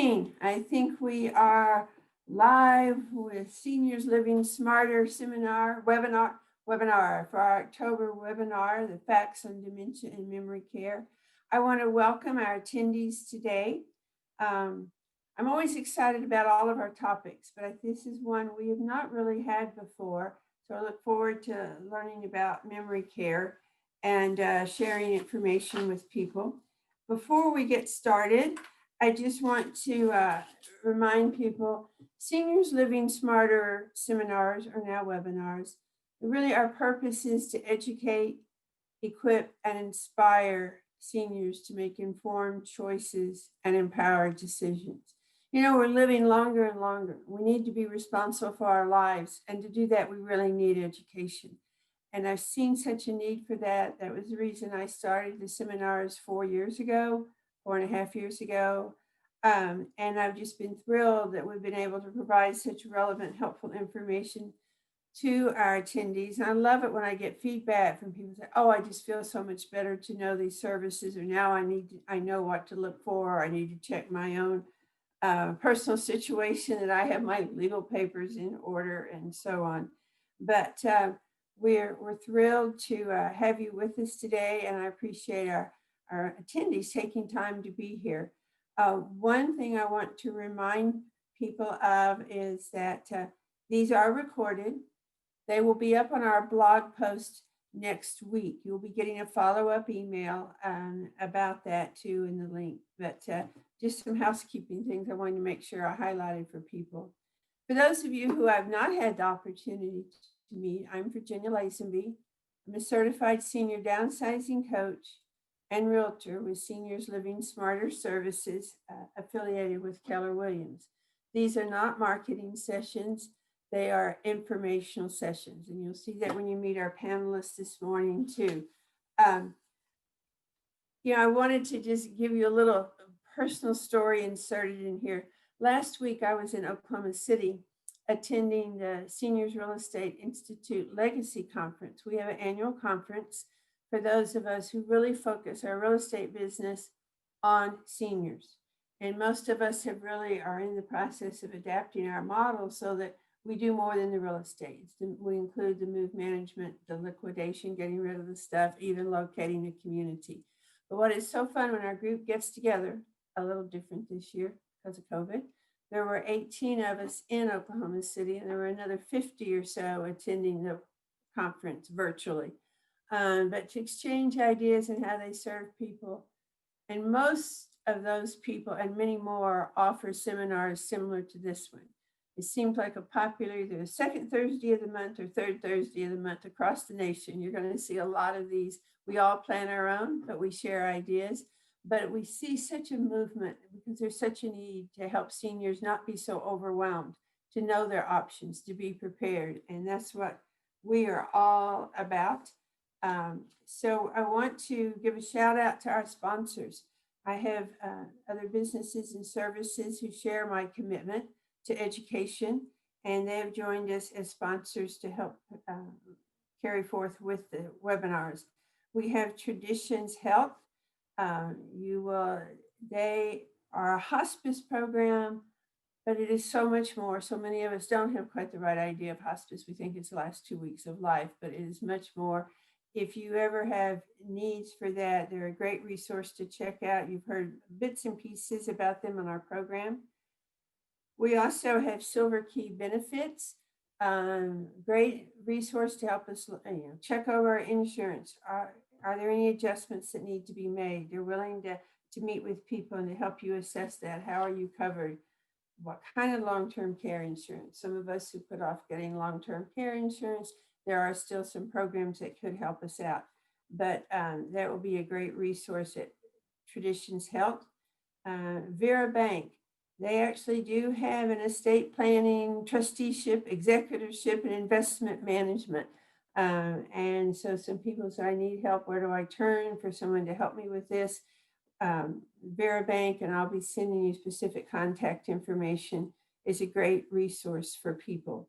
morning. I think we are live with Seniors Living Smarter webinar for our October webinar, the facts on dementia and memory care. I want to welcome our attendees today. I'm always excited about all of our topics, but this is one we have not really had before. So I look forward to learning about memory care and sharing information with people. Before we get started, I just want to remind people, Seniors Living Smarter seminars are now webinars. Really, our purpose is to educate, equip, and inspire seniors to make informed choices and empowered decisions. You know, we're living longer and longer. We need to be responsible for our lives. And to do that, we really need education. And I've seen such a need for that. That was the reason I started the seminars 4.5 years ago. And I've just been thrilled that we've been able to provide such relevant, helpful information to our attendees. And I love it when I get feedback from people say, oh, I just feel so much better to know these services, or now I know what to look for, or I need to check my own personal situation, that I have my legal papers in order and so on. But we're thrilled to have you with us today, and I appreciate our attendees taking time to be here. One thing I want to remind people of is that these are recorded. They will be up on our blog post next week. You'll be getting a follow-up email about that too in the link. But just some housekeeping things I wanted to make sure I highlighted for people. For those of you who have not had the opportunity to meet, I'm Virginia Lazenby. I'm a certified senior downsizing coach and realtor with Seniors Living Smarter Services, affiliated with Keller Williams. These are not marketing sessions. They are informational sessions. And you'll see that when you meet our panelists this morning too. I wanted to just give you a little personal story inserted in here. Last week, I was in Oklahoma City attending the Seniors Real Estate Institute Legacy Conference. We have an annual conference for those of us who really focus our real estate business on seniors. And most of us are in the process of adapting our model so that we do more than the real estate. We include the move management, the liquidation, getting rid of the stuff, even locating a community. But what is so fun when our group gets together, a little different this year because of COVID, there were 18 of us in Oklahoma City, and there were another 50 or so attending the conference virtually. But to exchange ideas and how they serve people. And most of those people and many more offer seminars similar to this one. It seems like a popular, either the second Thursday of the month or third Thursday of the month across the nation. You're going to see a lot of these. We all plan our own, but we share ideas. But we see such a movement because there's such a need to help seniors not be so overwhelmed, to know their options, to be prepared. And that's what we are all about. So I want to give a shout out to our sponsors. I have other businesses and services who share my commitment to education, and they have joined us as sponsors to help carry forth with the webinars. We have Traditions Health. They are a hospice program, but it is so much more. So many of us don't have quite the right idea of hospice. We think it's the last 2 weeks of life, but it is much more. If you ever have needs for that, they're a great resource to check out. You've heard bits and pieces about them on our program. We also have Silver Key Benefits, great resource to help us check over our insurance. Are there any adjustments that need to be made? They're willing to meet with people and to help you assess that. How are you covered? What kind of long-term care insurance? Some of us who put off getting long-term care insurance, there are still some programs that could help us out. But that will be a great resource at Traditions Health. Vera Bank. They actually do have an estate planning, trusteeship, executorship, and investment management. And so some people say, I need help. Where do I turn for someone to help me with this? Vera Bank, and I'll be sending you specific contact information, is a great resource for people.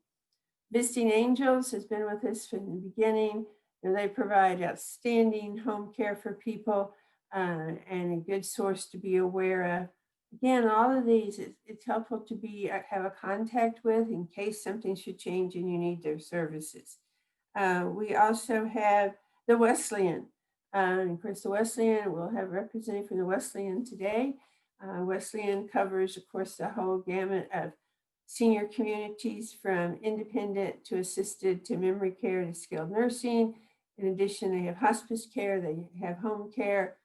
Visiting Angels has been with us from the beginning. They provide outstanding home care for people and a good source to be aware of. Again, all of these, it's helpful to have a contact with in case something should change and you need their services. We also have the Wesleyan. Of course, the Wesleyan, we'll have a representative from the Wesleyan today. Wesleyan covers, of course, the whole gamut of senior communities from independent to assisted to memory care to skilled nursing. In addition, they have hospice care, they have home care,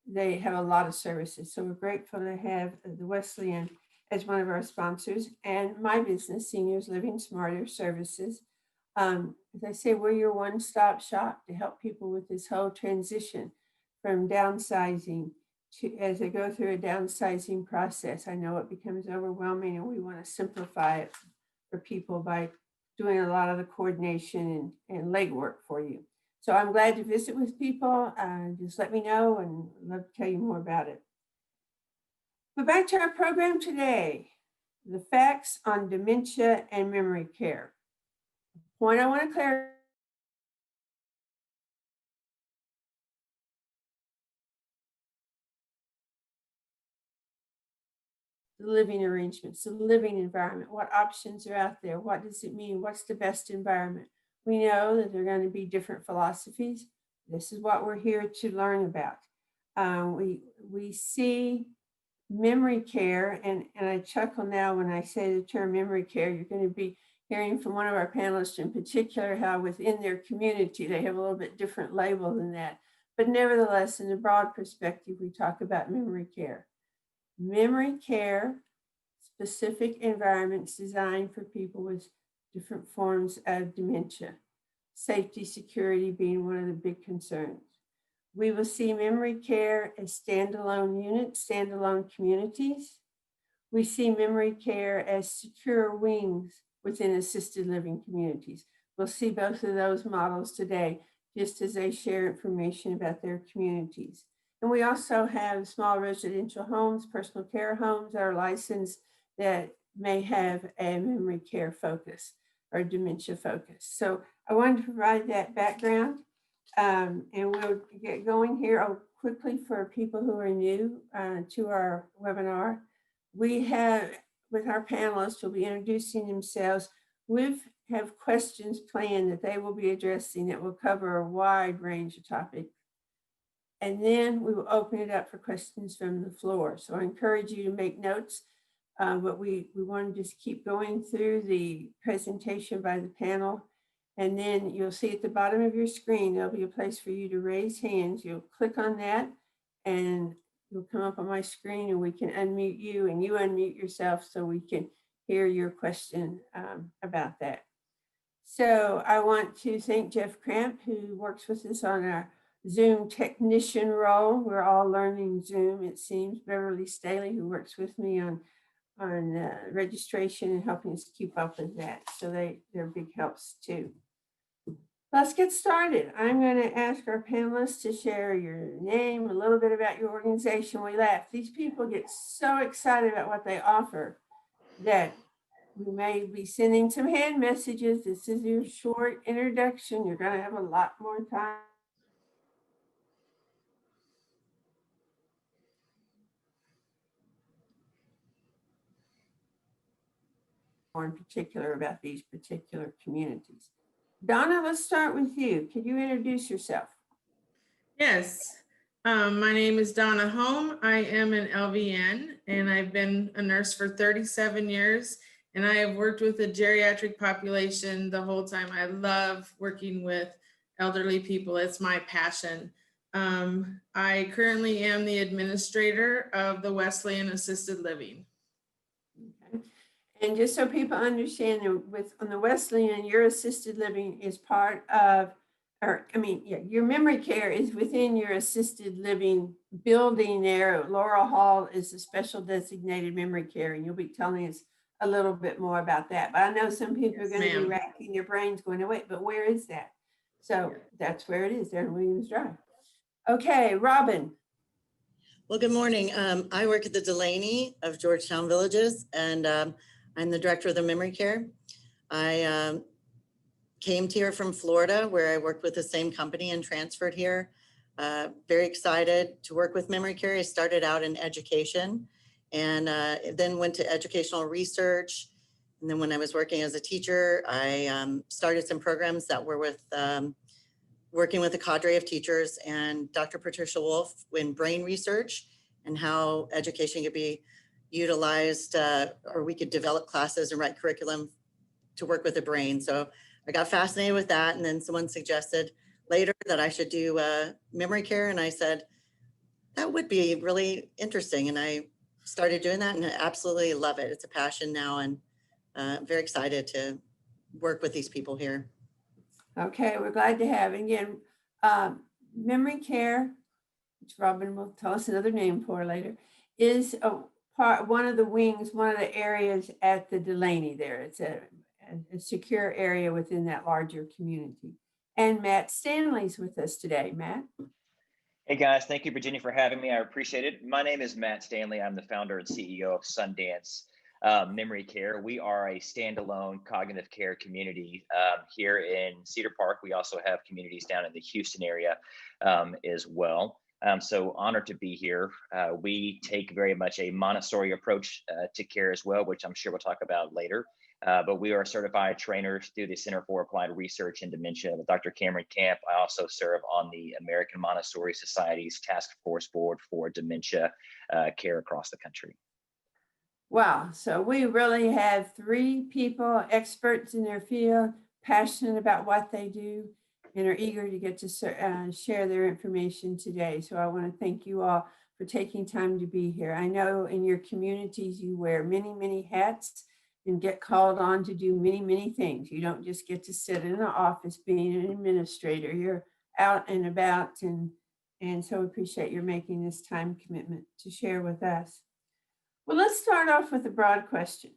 they have a lot of services. So we're grateful to have the Wesleyan as one of our sponsors, and my business, Seniors Living Smarter Services. As I say, we're your one-stop shop to help people with this whole transition from downsizing to, as they go through a downsizing process. I know it becomes overwhelming, and we want to simplify it for people by doing a lot of the coordination and legwork for you. So I'm glad to visit with people. Just let me know, and I'd love to tell you more about it. But back to our program today, the facts on dementia and memory care. The point I want to clarify, the living arrangements, the living environment, what options are out there, what does it mean, what's the best environment. We know that there are going to be different philosophies. This is what we're here to learn about. We see memory care, and I chuckle now when I say the term memory care. You're going to be hearing from one of our panelists in particular how within their community they have a little bit different label than that. But nevertheless, in the broad perspective, we talk about memory care. Memory care, specific environments designed for people with different forms of dementia. Safety, security being one of the big concerns. We will see memory care as standalone units, standalone communities. We see memory care as secure wings within assisted living communities. We'll see both of those models today, just as they share information about their communities. And we also have small residential homes, personal care homes that are licensed that may have a memory care focus or dementia focus. So I wanted to provide that background. And we'll get going here quickly for people who are new to our webinar. We have, with our panelists, will be introducing themselves. We have questions planned that they will be addressing that will cover a wide range of topics. And then we will open it up for questions from the floor. So I encourage you to make notes, but we want to just keep going through the presentation by the panel. And then you'll see at the bottom of your screen, there'll be a place for you to raise hands. You'll click on that and you'll come up on my screen and we can unmute you and you unmute yourself so we can hear your question about that. So I want to thank Jeff Cramp, who works with us on our Zoom technician role. We're all learning Zoom, it seems. Beverly Staley, who works with me on registration and helping us keep up with that. So they're big helps too. Let's get started. I'm going to ask our panelists to share your name, a little bit about your organization. We laugh. These people get so excited about what they offer that we may be sending some hand messages. This is your short introduction. You're going to have a lot more time. In particular about these particular communities. Donna, let's start with you. Could you introduce yourself? Yes, my name is Donna Home. I am an LVN and I've been a nurse for 37 years and I have worked with the geriatric population the whole time. I love working with elderly people. It's my passion. I currently am the administrator of the Wesleyan Assisted Living. Okay. And just so people understand, on the Wesleyan, your assisted living is part of, your memory care is within your assisted living building there. Laurel Hall is a special designated memory care, and you'll be telling us a little bit more about that. But I know some people are going to be racking their brains going, oh, wait, but where is that? So that's where it is, there in Williams Drive. Okay, Robin. Well, good morning. I work at the Delaney of Georgetown Villages, and I'm the director of the memory care. I came here from Florida, where I worked with the same company and transferred here. Very excited to work with memory care. I started out in education and then went to educational research. And then when I was working as a teacher, I started some programs that were with working with a cadre of teachers and Dr. Patricia Wolf in brain research and how education could be utilized or we could develop classes and write curriculum to work with the brain. So I got fascinated with that. And then someone suggested later that I should do memory care. And I said, that would be really interesting. And I started doing that and I absolutely love it. It's a passion now. And I'm very excited to work with these people here. Okay, we're glad to have. And again, memory care, which Robin will tell us another name for later, is one of the wings, one of the areas at the Delaney there. It's a secure area within that larger community. And Matt Stanley's with us today. Matt? Hey guys, thank you, Virginia, for having me. I appreciate it. My name is Matt Stanley. I'm the founder and CEO of Sundance Memory Care. We are a standalone cognitive care community here in Cedar Park. We also have communities down in the Houston area as well. So honored to be here. We take very much a Montessori approach to care as well, which I'm sure we'll talk about later. But we are certified trainers through the Center for Applied Research in Dementia with Dr. Cameron Camp. I also serve on the American Montessori Society's Task Force Board for Dementia Care across the country. Wow, so we really have three people, experts in their field, passionate about what they do, and are eager to get to share their information today. So I want to thank you all for taking time to be here. I know in your communities you wear many, many hats and get called on to do many, many things. You don't just get to sit in an office being an administrator. You're out and about, and so appreciate your making this time commitment to share with us. Well, let's start off with a broad question.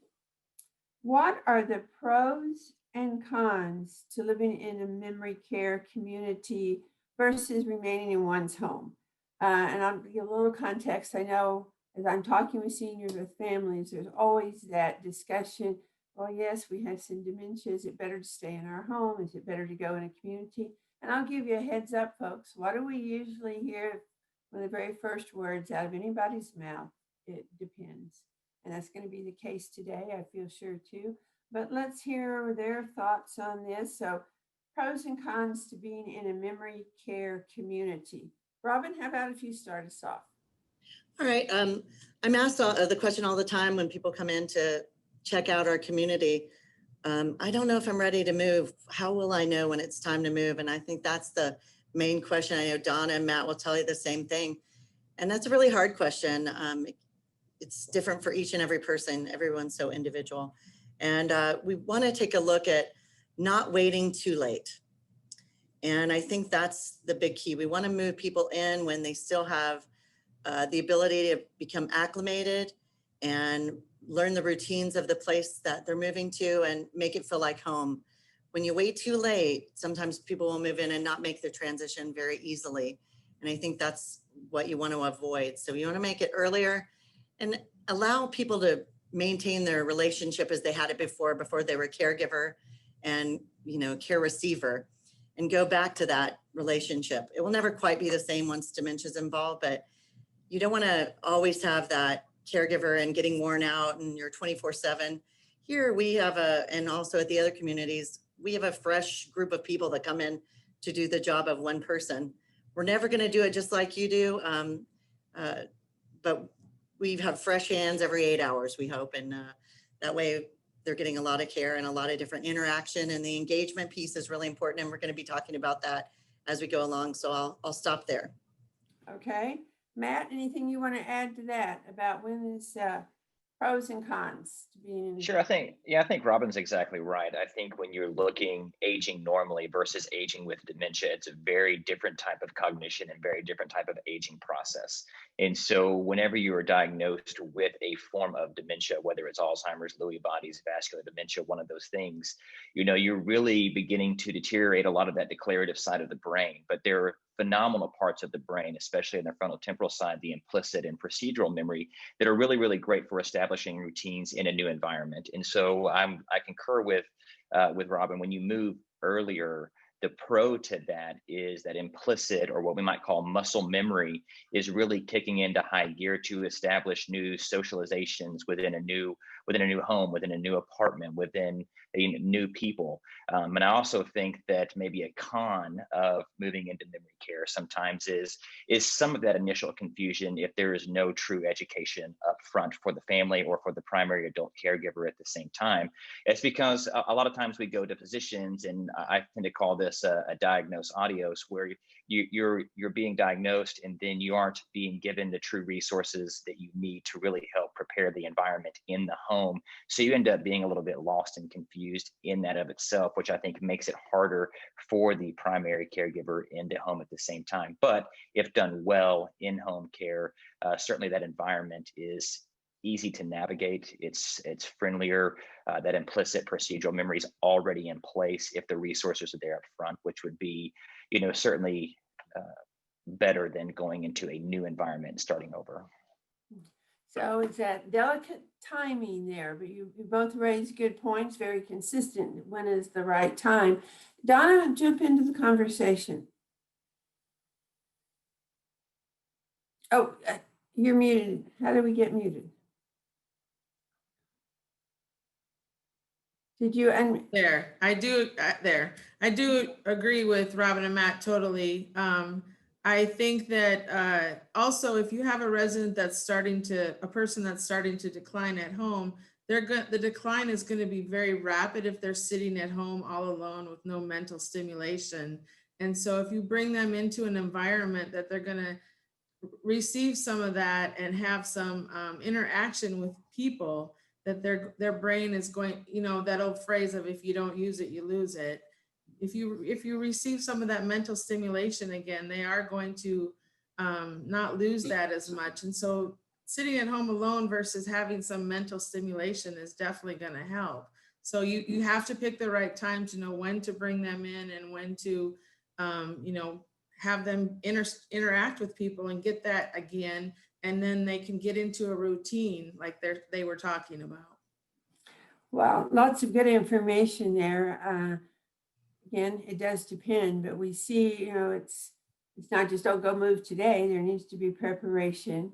What are the pros and cons to living in a memory care community versus remaining in one's home? And I'll give a little context. I know as I'm talking with seniors, with families, there's always that discussion. Well, yes, we have some dementia. Is it better to stay in our home? Is it better to go in a community? And I'll give you a heads up, folks. What do we usually hear? One of the very first words out of anybody's mouth: it depends. And that's going to be the case today, I feel sure too. But let's hear their thoughts on this. So pros and cons to being in a memory care community. Robin, how about if you start us off? All right. I'm asked the question all the time when people come in to check out our community. I don't know if I'm ready to move. How will I know when it's time to move? And I think that's the main question. I know Donna and Matt will tell you the same thing. And that's a really hard question. It's different for each and every person. Everyone's so individual. And we want to take a look at not waiting too late. And I think that's the big key. We want to move people in when they still have the ability to become acclimated and learn the routines of the place that they're moving to and make it feel like home. When you wait too late, sometimes people will move in and not make the transition very easily. And I think that's what you want to avoid. So you want to make it earlier and allow people to maintain their relationship as they had it before they were caregiver and, care receiver, and go back to that relationship. It will never quite be the same once dementia is involved, but you don't want to always have that caregiver and getting worn out and you're 24/7. Here we have and also at the other communities, we have a fresh group of people that come in to do the job of one person. We're never going to do it just like you do, but we have fresh hands every 8 hours, we hope. And that way they're getting a lot of care and a lot of different interaction, and the engagement piece is really important. And we're going to be talking about that as we go along. So I'll stop there. Okay. Matt, anything you want to add to that about when it's pros and cons to being in? Sure, I think Robin's exactly right. I think when you're looking aging normally versus aging with dementia, it's a very different type of cognition and very different type of aging process. And so whenever you are diagnosed with a form of dementia, whether it's Alzheimer's, Lewy bodies, vascular dementia, one of those things, you're really beginning to deteriorate a lot of that declarative side of the brain. But there are phenomenal parts of the brain, especially in the frontal temporal side, the implicit and procedural memory, that are really, really great for establishing routines in a new environment. And so I concur with Robin. When you move earlier, The pro to that is that implicit, or what we might call muscle memory, is really kicking into high gear to establish new socializations within a new home, within a new apartment, within new people. And I also think that maybe a con of moving into memory care sometimes is some of that initial confusion if there is no true education up front for the family or for the primary adult caregiver at the same time. It's because a lot of times we go to physicians, and I tend to call this a diagnose adios, where you're being diagnosed and then you aren't being given the true resources that you need to really help prepare the environment in the home. So you end up being a little bit lost and confused in that of itself, which I think makes it harder for the primary caregiver in the home at the same time. But if done well in home care, certainly that environment is easy to navigate. It's friendlier. That implicit procedural memory is already in place if the resources are there up front, which would be, certainly better than going into a new environment and starting over. So it's that delicate timing there, but you both raised good points, very consistent. When is the right time? Donna, jump into the conversation. Oh, you're muted. How do we get muted? Did you? And There, I do agree with Robin and Matt totally. I think that also if you have a resident a person that's starting to decline at home, the decline is going to be very rapid if they're sitting at home all alone with no mental stimulation. And so if you bring them into an environment that they're going to receive some of that and have some interaction with people, that their brain is going, that old phrase of if you don't use it, you lose it. If you receive some of that mental stimulation again, they are going to not lose that as much. And so sitting at home alone versus having some mental stimulation is definitely going to help. So you have to pick the right time to know when to bring them in and when to, have them interact with people and get that again. And then they can get into a routine like they were talking about. well, lots of good information there. Again, it does depend, but we see, it's not just, oh, go move today. There needs to be preparation.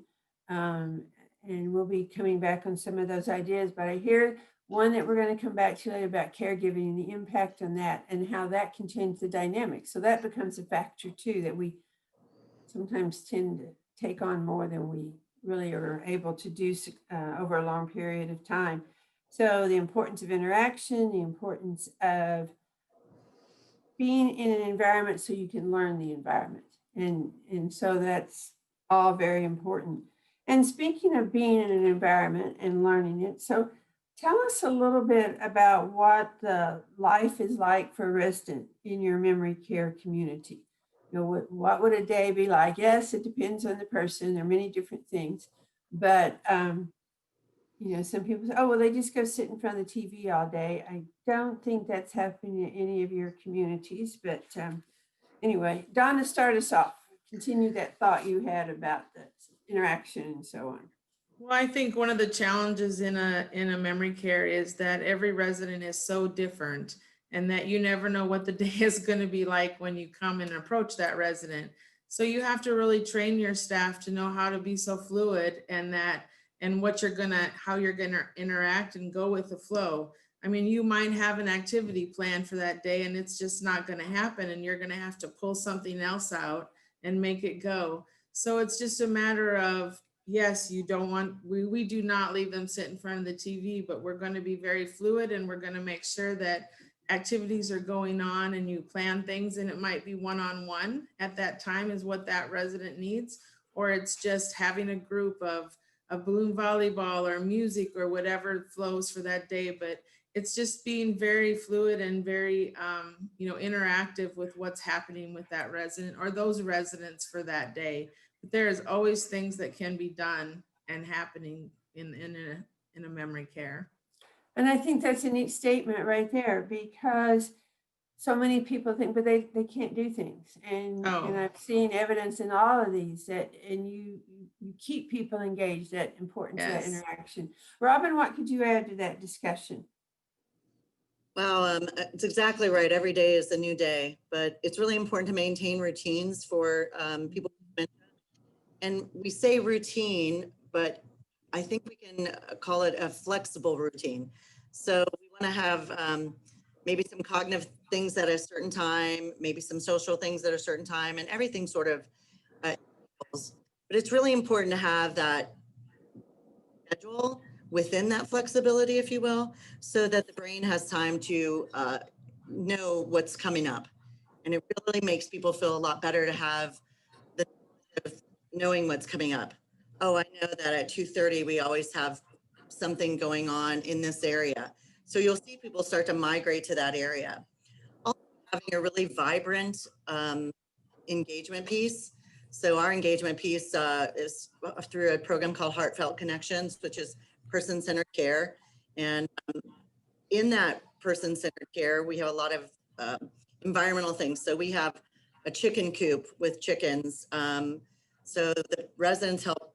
And we'll be coming back on some of those ideas, but I hear one that we're going to come back to later about caregiving and the impact on that and how that can change the dynamic. So that becomes a factor too, that we sometimes tend to take on more than we really are able to do over a long period of time. So the importance of interaction, the importance of being in an environment so you can learn the environment. And so that's all very important. And speaking of being in an environment and learning it, so tell us a little bit about what the life is like for a resident in your memory care community. What would a day be like? Yes, it depends on the person. There are many different things, but some people say, oh, well, they just go sit in front of the TV all day. I don't think that's happening in any of your communities, but anyway, Donna, start us off. Continue that thought you had about the interaction and so on. Well, I think one of the challenges in a memory care is that every resident is so different and that you never know what the day is going to be like when you come and approach that resident. So you have to really train your staff to know how to be so fluid and how you're gonna interact and go with the flow. I mean, you might have an activity planned for that day and it's just not gonna happen and you're gonna have to pull something else out and make it go. So it's just a matter of, yes, we do not leave them sit in front of the TV, but we're gonna be very fluid and we're gonna make sure that activities are going on and you plan things, and it might be one-on-one at that time is what that resident needs, or it's just having a group of balloon volleyball or music or whatever flows for that day. But it's just being very fluid and very, interactive with what's happening with that resident or those residents for that day. But there's always things that can be done and happening in a memory care. And I think that's a neat statement right there, because so many people think, but they can't do things. And I've seen evidence in all of these and you keep people engaged, that importance of that interaction. Robin, what could you add to that discussion? Wow, it's exactly right. Every day is a new day, but it's really important to maintain routines for people with dementia. And we say routine, but I think we can call it a flexible routine. So we want to have maybe some cognitive things at a certain time, maybe some social things at a certain time, and everything sort of equals. But it's really important to have that schedule within that flexibility, if you will, so that the brain has time to know what's coming up. And it really makes people feel a lot better to have the knowing what's coming up. Oh, I know that at 2:30 we always have something going on in this area. So you'll see people start to migrate to that area. Also having a really vibrant engagement piece. So our engagement piece is through a program called Heartfelt Connections, which is person-centered care. And in that person-centered care, we have a lot of environmental things. So we have a chicken coop with chickens. So the residents help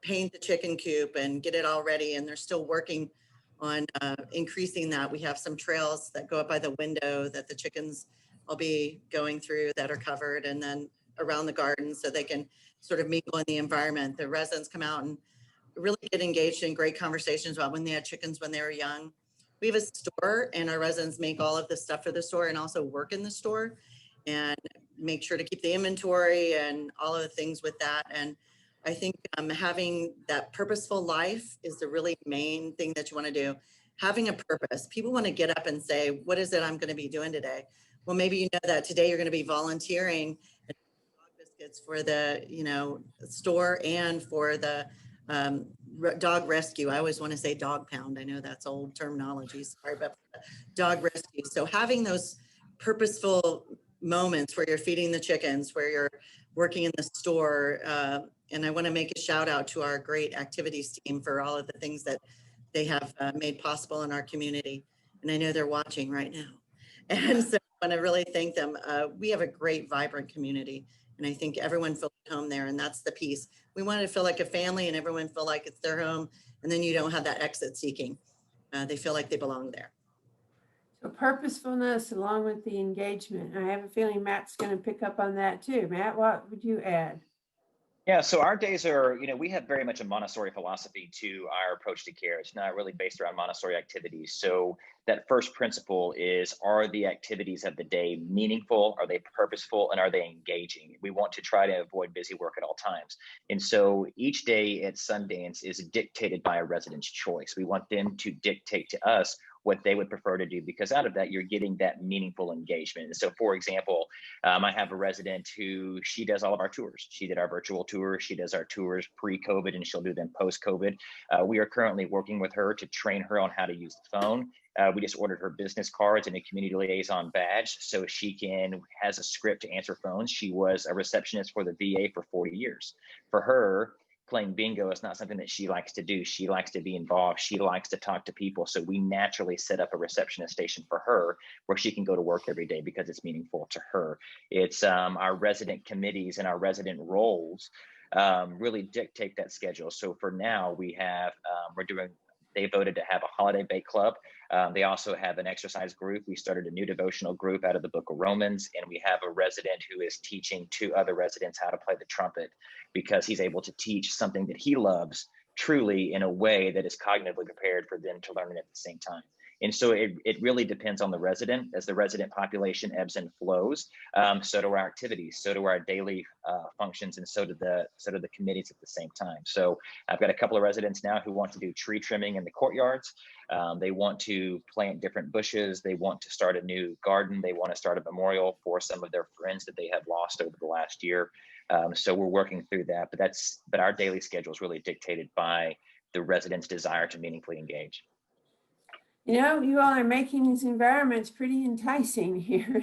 paint the chicken coop and get it all ready, and they're still working on increasing that. We have some trails that go up by the window that the chickens will be going through that are covered, and then around the garden so they can sort of mingle in the environment. The residents come out and really get engaged in great conversations about when they had chickens when they were young. We have a store, and our residents make all of the stuff for the store and also work in the store and make sure to keep the inventory and all of the things with that. And I think having that purposeful life is the really main thing that you want to do. Having a purpose. People want to get up and say, what is it I'm going to be doing today? Well, maybe you know that today you're going to be volunteering dog biscuits for the, store and for the dog rescue. I always want to say dog pound. I know that's old terminology. Sorry, but dog rescue. So having those purposeful moments where you're feeding the chickens, where you're working in the store. And I want to make a shout out to our great activities team for all of the things that they have made possible in our community. And I know they're watching right now. And so I want to really thank them. We have a great, vibrant community. And I think everyone feels at home there. And that's the piece. We want to feel like a family and everyone feel like it's their home. And then you don't have that exit seeking. They feel like they belong there. So purposefulness along with the engagement. I have a feeling Matt's going to pick up on that too. Matt, what would you add? Yeah, so our days are, we have very much a Montessori philosophy to our approach to care. It's not really based around Montessori activities. So that first principle is, are the activities of the day meaningful? Are they purposeful? And are they engaging? We want to try to avoid busy work at all times. And so each day at Sundance is dictated by a resident's choice. We want them to dictate to us what they would prefer to do, because out of that, you're getting that meaningful engagement. And so, for example, I have a resident who, she does all of our tours. She did our virtual tours. She does our tours pre-COVID, and she'll do them post-COVID. We are currently working with her to train her on how to use the phone. We just ordered her business cards and a community liaison badge so she has a script to answer phones. She was a receptionist for the VA for 40 years. For her, playing bingo is not something that she likes to do. She likes to be involved. She likes to talk to people. So we naturally set up a receptionist station for her where she can go to work every day because it's meaningful to her. It's our resident committees and our resident roles really dictate that schedule. So for now, they voted to have a holiday bake club. They also have an exercise group. We started a new devotional group out of the book of Romans, and we have a resident who is teaching 2 other residents how to play the trumpet, because he's able to teach something that he loves truly in a way that is cognitively prepared for them to learn it at the same time. And so it really depends on the resident. As the resident population ebbs and flows, so do our activities, so do our daily functions, and so do the committees at the same time. So I've got a couple of residents now who want to do tree trimming in the courtyards. They want to plant different bushes. They want to start a new garden. They want to start a memorial for some of their friends that they have lost over the last year. So we're working through that, but our daily schedule is really dictated by the residents' desire to meaningfully engage. You all are making these environments pretty enticing here.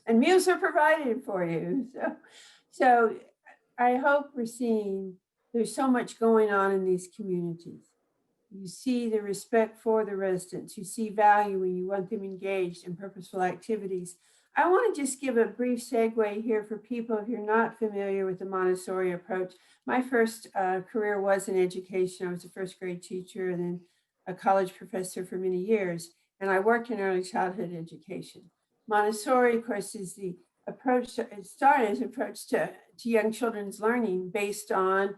And meals are provided for you. So I hope we're seeing there's so much going on in these communities. You see the respect for the residents. You see value when you want them engaged in purposeful activities. I want to just give a brief segue here for people if you're not familiar with the Montessori approach. My first career was in education. I was a first grade teacher and then a college professor for many years. and I work in early childhood education. Montessori, of course, is the approach, it started as an approach to young children's learning based on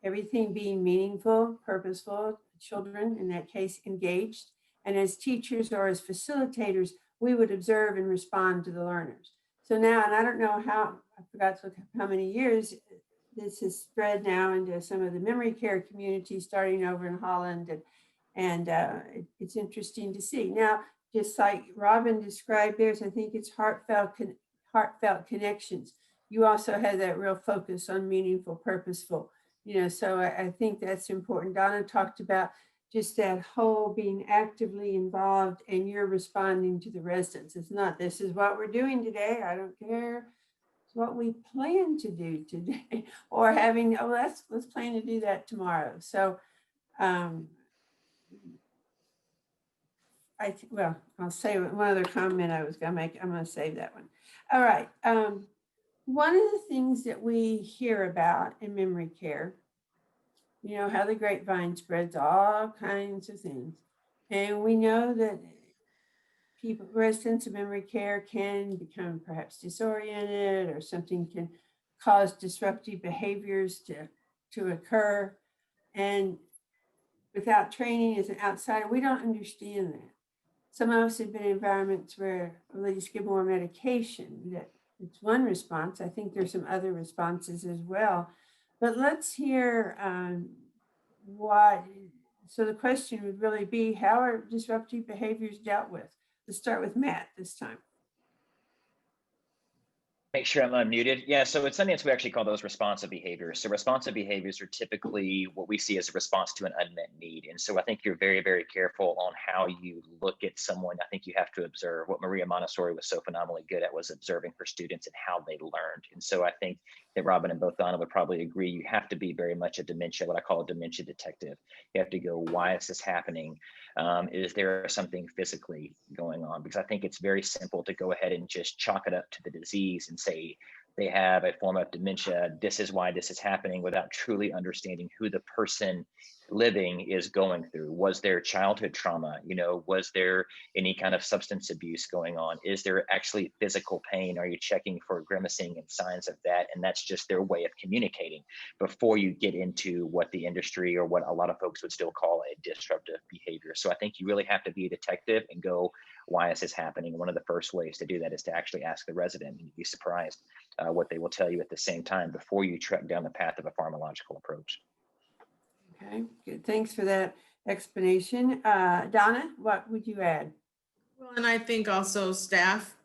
everything being meaningful, purposeful, children, in that case, engaged. And as teachers or as facilitators, we would observe and respond to the learners. So now, and I don't know how, I forgot to look up how many years this has spread now into some of the memory care communities, starting over in Holland. And it's interesting to see. Now, just like Robin described theirs, I think it's heartfelt connections. You also had that real focus on meaningful, purposeful. So I think that's important. Donna talked about just that whole being actively involved, and you're responding to the residents. It's not, this is what we're doing today, I don't care. It's what we plan to do today, or having, oh, let's plan to do that tomorrow. So well, I'll say one other comment I was gonna make. I'm gonna save that one. All right. One of the things that we hear about in memory care, how the grapevine spreads all kinds of things. And we know that residents of memory care can become perhaps disoriented, or something can cause disruptive behaviors to occur. And without training as an outsider, we don't understand that. Some of us have been in environments where they just give more medication. That it's one response. I think there's some other responses as well. But let's hear what. So the question would really be, how are disruptive behaviors dealt with? Let's start with Matt this time. Make sure I'm unmuted. Yeah, so at Sundance, we actually call those responsive behaviors. So responsive behaviors are typically what we see as a response to an unmet need. And so I think you're very, very careful on how you look at someone. I think you have to observe. What Maria Montessori was so phenomenally good at was observing her students and how they learned. And so I think that Robin and both Donna would probably agree, you have to be very much a dementia, what I call a dementia detective. You have to go, why is this happening? Is there something physically going on? Because I think it's very simple to go ahead and just chalk it up to the disease and say they have a form of dementia, this is why this is happening, without truly understanding who the person living is going through. Was there childhood trauma? Was there any kind of substance abuse going on? Is there actually physical pain? Are you checking for grimacing and signs of that? And that's just their way of communicating before you get into what the industry, or what a lot of folks would still call a disruptive behavior. So I think you really have to be a detective and go, why is this happening? One of the first ways to do that is to actually ask the resident, and you'd be surprised what they will tell you at the same time before you trek down the path of a pharmacological approach. Okay, good. Thanks for that explanation. Donna, what would you add? Well, and I think also staff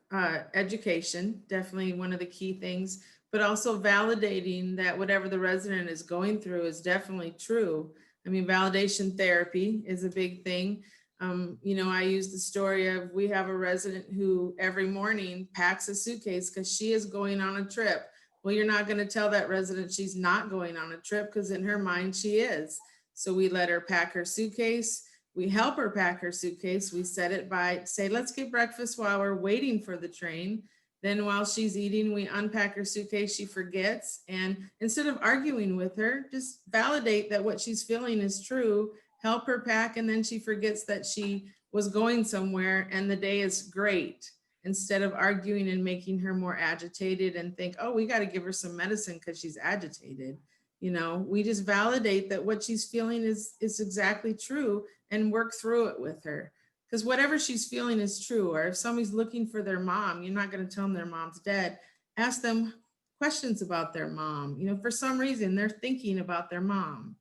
education, definitely one of the key things, but also validating that whatever the resident is going through is definitely true. I mean, validation therapy is a big thing. I use the story of, we have a resident who every morning packs a suitcase because she is going on a trip. Well, you're not going to tell that resident she's not going on a trip, because in her mind she is. So we let her pack her suitcase. We help her pack her suitcase. We set it by, say, let's get breakfast while we're waiting for the train. Then while she's eating, we unpack her suitcase. She forgets. And instead of arguing with her, just validate that what she's feeling is true, help her pack, and then she forgets that she was going somewhere and the day is great, instead of arguing and making her more agitated and think, oh, we got to give her some medicine because she's agitated. We just validate that what she's feeling is exactly true and work through it with her. Because whatever she's feeling is true. Or if somebody's looking for their mom, you're not going to tell them their mom's dead. Ask them questions about their mom. For some reason, they're thinking about their mom.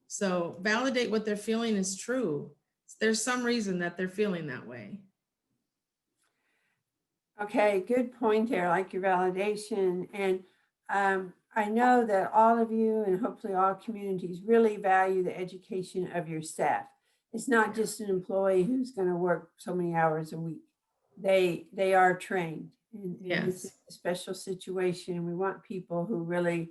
So validate what they're feeling is true. There's some reason that they're feeling that way. Okay, good point there, like your validation. And I know that all of you, and hopefully all communities, really value the education of your staff. It's not just an employee who's going to work so many hours a week. They are trained. And this is a special situation. We want people who really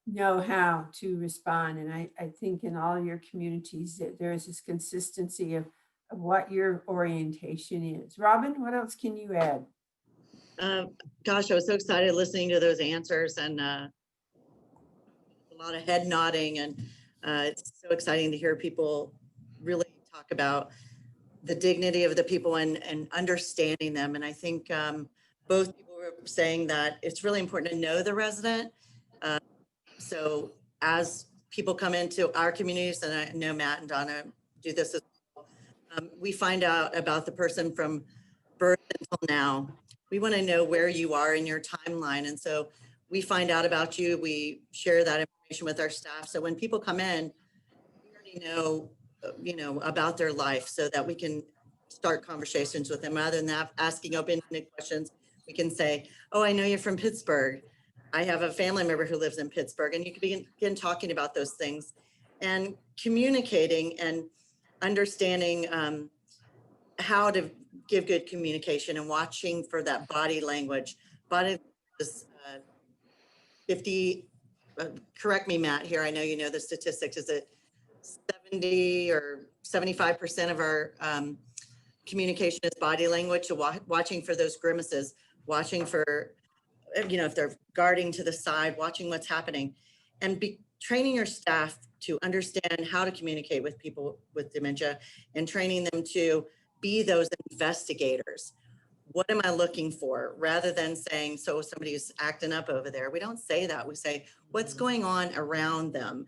know how to respond. And I think in all your communities that there is this consistency of what your orientation is. Robin, what else can you add? Gosh, I was so excited listening to those answers, and a lot of head nodding, and it's so exciting to hear people really talk about the dignity of the people and understanding them. And I think both people were saying that it's really important to know the resident. So as people come into our communities, and I know Matt and Donna do this as well, we find out about the person from birth until now. We want to know where you are in your timeline. And so we find out about you. We share that information with our staff. So when people come in, we already know, about their life so that we can start conversations with them rather than asking open-ended questions. We can say, oh, I know you're from Pittsburgh. I have a family member who lives in Pittsburgh, and you can begin talking about those things and communicating and understanding how to give good communication and watching for that body language. Body is 50, correct me, Matt, here. I know you know the statistics. Is it 70 or 75% of our communication is body language? So watching for those grimaces, watching for, if they're guarding to the side, watching what's happening, and training your staff to understand how to communicate with people with dementia and training them to be those investigators. What am I looking for? Rather than saying, so somebody's acting up over there. We don't say that. We say, what's going on around them?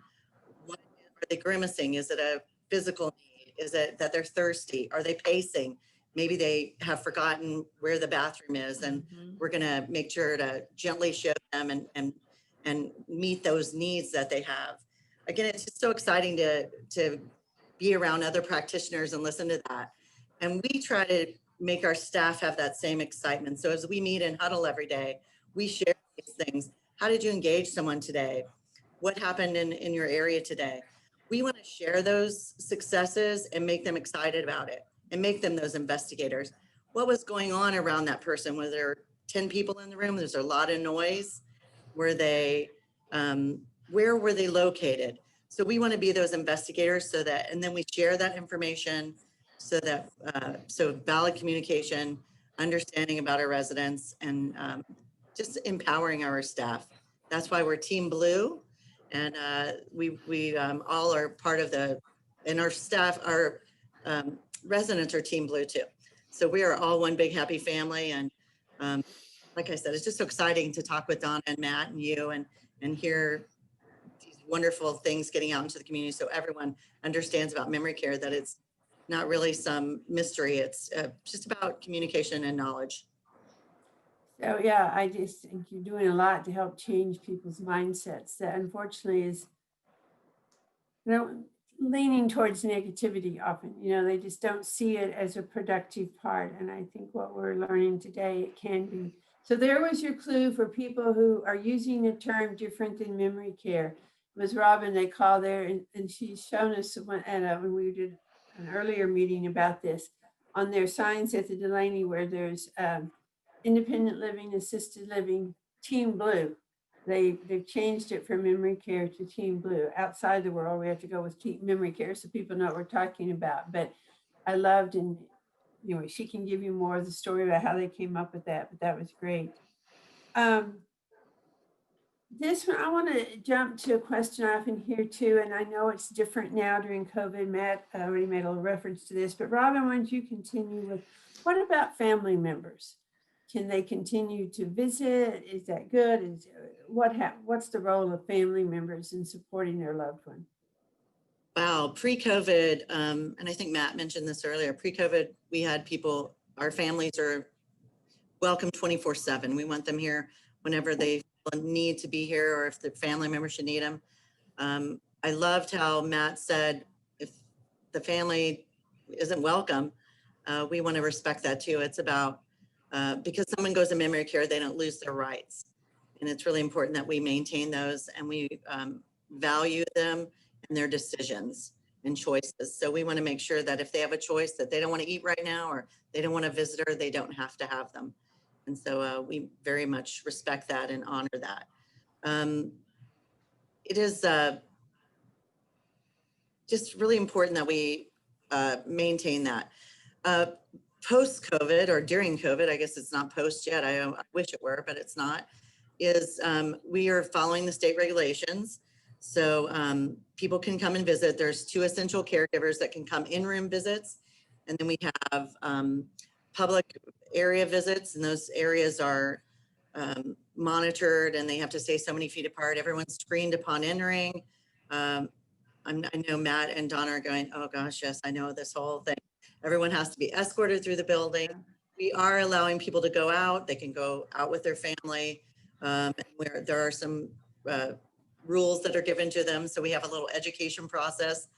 What are they grimacing? Is it a physical need? Is it that they're thirsty? Are they pacing? Maybe they have forgotten where the bathroom is, and we're going to make sure to gently show them and meet those needs that they have. Again, it's just so exciting to be around other practitioners and listen to that. And we try to make our staff have that same excitement. So as we meet in huddle every day, we share these things. How did you engage someone today? What happened in your area today? We want to share those successes and make them excited about it and make them those investigators. What was going on around that person? Were there 10 people in the room? There's a lot of noise. Were they, where were they located? So we want to be those investigators and then we share that information so that, so valid communication, understanding about our residents, and just empowering our staff. That's why we're Team Blue. And we all are part of and our staff, our residents are Team Blue too. So we are all one big happy family. And like I said, it's just so exciting to talk with Donna and Matt and you and hear these wonderful things getting out into the community so everyone understands about memory care, that it's not really some mystery. It's just about communication and knowledge. So yeah, I just think you're doing a lot to help change people's mindsets that unfortunately is, leaning towards negativity often. They just don't see it as a productive part. And I think what we're learning today, it can be. So there was your clue for people who are using a term different than memory care. It was Robin they call there, and she's shown us when we did an earlier meeting about this, on their signs at the Delaney where there's independent living, assisted living, Team Blue. They've changed it from memory care to Team Blue. Outside the world, we have to go with memory care so people know what we're talking about. But I loved, and she can give you more of the story about how they came up with that, but that was great. This one, I want to jump to a question I often hear too, and I know it's different now during COVID. Matt already made a little reference to this, but Robin, why don't you continue with, what about family members? Can they continue to visit? Is that good? What's the role of family members in supporting their loved one? Wow, pre-COVID, and I think Matt mentioned this earlier, pre-COVID, we had people, our families are welcome 24/7. We want them here whenever they need to be here, or if the family member should need them. I loved how Matt said, if the family isn't welcome, we want to respect that too. It's about, because someone goes to memory care, they don't lose their rights. And it's really important that we maintain those and we value them and their decisions and choices. So we want to make sure that if they have a choice that they don't want to eat right now, or they don't want a visitor, they don't have to have them. And so we very much respect that and honor that. It is just really important that we maintain that. Post-COVID, or during COVID, I guess it's not post yet, I wish it were, but it's not, is we are following the state regulations. So people can come and visit. There's 2 essential caregivers that can come in-room visits, And then we have public area visits, and those areas are monitored, and they have to stay so many feet apart. Everyone's screened upon entering. I know Matt and Donna are going, oh gosh, yes, I know this whole thing. Everyone has to be escorted through the building. We are allowing people to go out. They can go out with their family, where there are some rules that are given to them. So we have a little education process.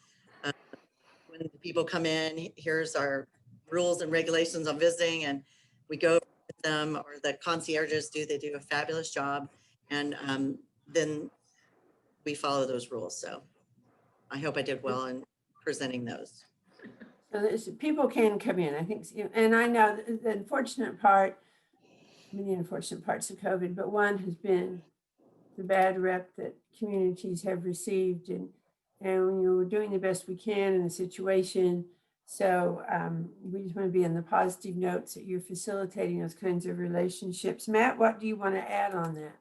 When people come in, here's our rules and regulations on visiting, and we go with them, or the concierges do. They do a fabulous job, and then we follow those rules. So I hope I did well in presenting those. So people can come in, I think, and I know the unfortunate part, many unfortunate parts of COVID, but one has been the bad rep that communities have received, and we're doing the best we can in the situation. So we just want to be on the positive notes that you're facilitating those kinds of relationships. Matt, what do you want to add on that?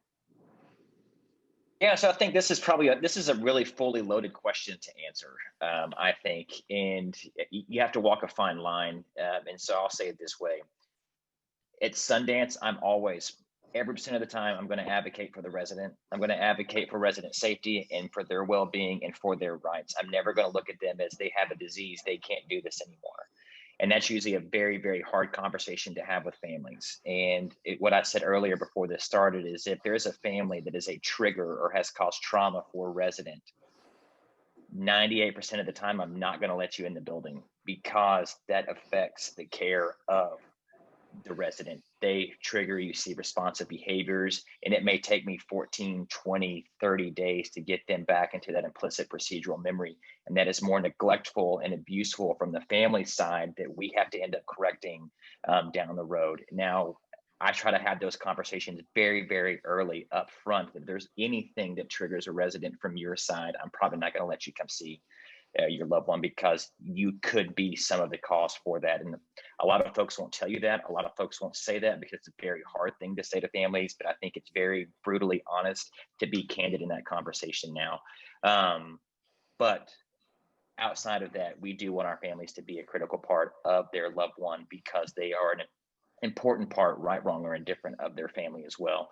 Yeah, so I think this is a really fully loaded question to answer, I think, and you have to walk a fine line. And so I'll say it this way. At Sundance, I'm always, every percent of the time, I'm going to advocate for the resident. I'm going to advocate for resident safety and for their well-being and for their rights. I'm never going to look at them as they have a disease, they can't do this anymore. And that's usually a very, very hard conversation to have with families. And what I said earlier before this started is, if there's a family that is a trigger or has caused trauma for a resident, 98% of the time, I'm not going to let you in the building, because that affects the care of the resident. They trigger, you see responsive behaviors, and it may take me 14, 20, 30 days to get them back into that implicit procedural memory. And that is more neglectful and abuseful from the family side that we have to end up correcting down the road. Now, I try to have those conversations very, very early up front. If there's anything that triggers a resident from your side, I'm probably not going to let you come see your loved one, because you could be some of the cause for that. And a lot of folks won't tell you that. A lot of folks won't say that, because it's a very hard thing to say to families, but I think it's very brutally honest to be candid in that conversation now. But outside of that, we do want our families to be a critical part of their loved one, because they are an important part, right, wrong, or indifferent, of their family as well.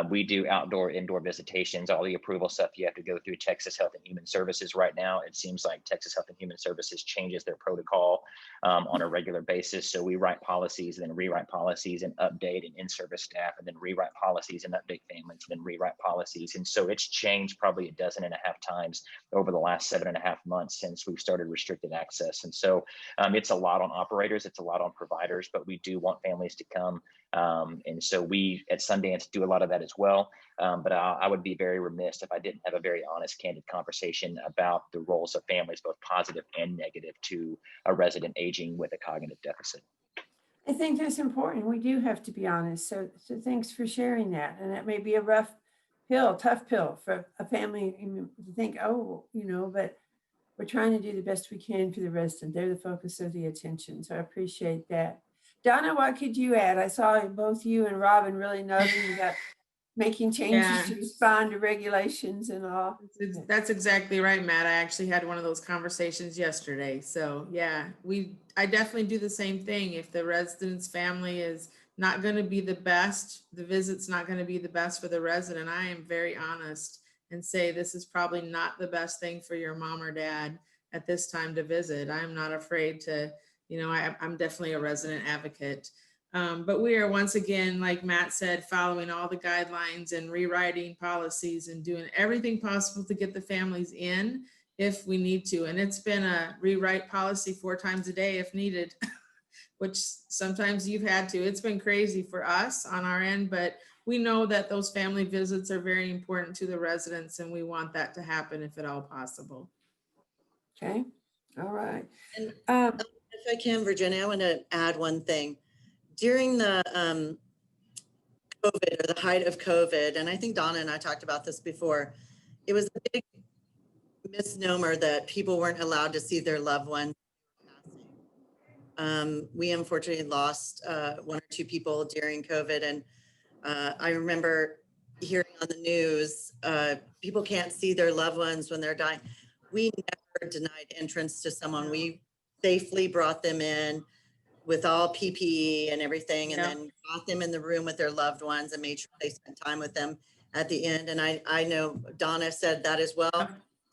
We do outdoor, indoor visitations, all the approval stuff. You have to go through Texas Health and Human Services right now. It seems like Texas Health and Human Services changes their protocol on a regular basis. So we write policies, and then rewrite policies, and update and in-service staff, and then rewrite policies and update families, and then rewrite policies. And so it's changed probably 12.5 times over the last 7.5 months since we've started restricted access. And so it's a lot on operators, it's a lot on providers, but we do want families to come. And so we at Sundance do a lot of that as well. But I would be very remiss if I didn't have a very honest, candid conversation about the roles of families, both positive and negative, to a resident aging with a cognitive deficit. I think that's important. We do have to be honest. So thanks for sharing that. And that may be a rough pill, tough pill for a family to think, oh, but we're trying to do the best we can for the resident. They're the focus of the attention. So I appreciate that. Donna, what could you add? I saw both you and Robin really noting about making changes to respond to regulations and all. That's exactly right, Matt. I actually had one of those conversations yesterday. So yeah, I definitely do the same thing. If the resident's family is not going to be the best, the visit's not going to be the best for the resident, I am very honest and say, this is probably not the best thing for your mom or dad at this time to visit. I'm not afraid to, I'm definitely a resident advocate. But we are, once again, like Matt said, following all the guidelines and rewriting policies and doing everything possible to get the families in if we need to. And it's been a rewrite policy 4 times a day if needed, which sometimes you've had to. It's been crazy for us on our end, but we know that those family visits are very important to the residents, and we want that to happen if at all possible. Okay. All right. And if I can, Virginia, I want to add one thing. During the COVID, or the height of COVID, and I think Donna and I talked about this before, it was a big misnomer that people weren't allowed to see their loved ones. We unfortunately lost 1 or 2 people during COVID, and I remember hearing on the news, people can't see their loved ones when they're dying. We never denied entrance to someone. We safely brought them in with all PPE and everything, and Yeah. then got them in the room with their loved ones and made sure they spent time with them at the end. And I know Donna said that as well.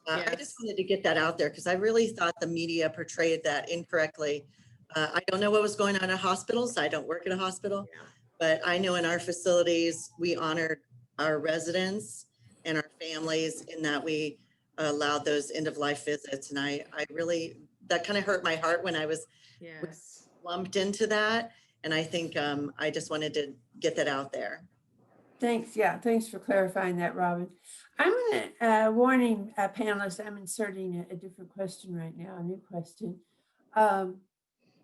I just Yes. wanted to get that out there because I really thought the media portrayed that incorrectly. I don't know what was going on at hospitals. I don't work at a hospital, Yeah. but I know in our facilities, we honored our residents and our families in that we allowed those end of life visits. And I really, that kind of hurt my heart when I was Yes. lumped into that. And I think I just wanted to get that out there. Thanks. Yeah, thanks for clarifying that, Robin. I'm going to warning panelists, I'm inserting a different question right now, a new question.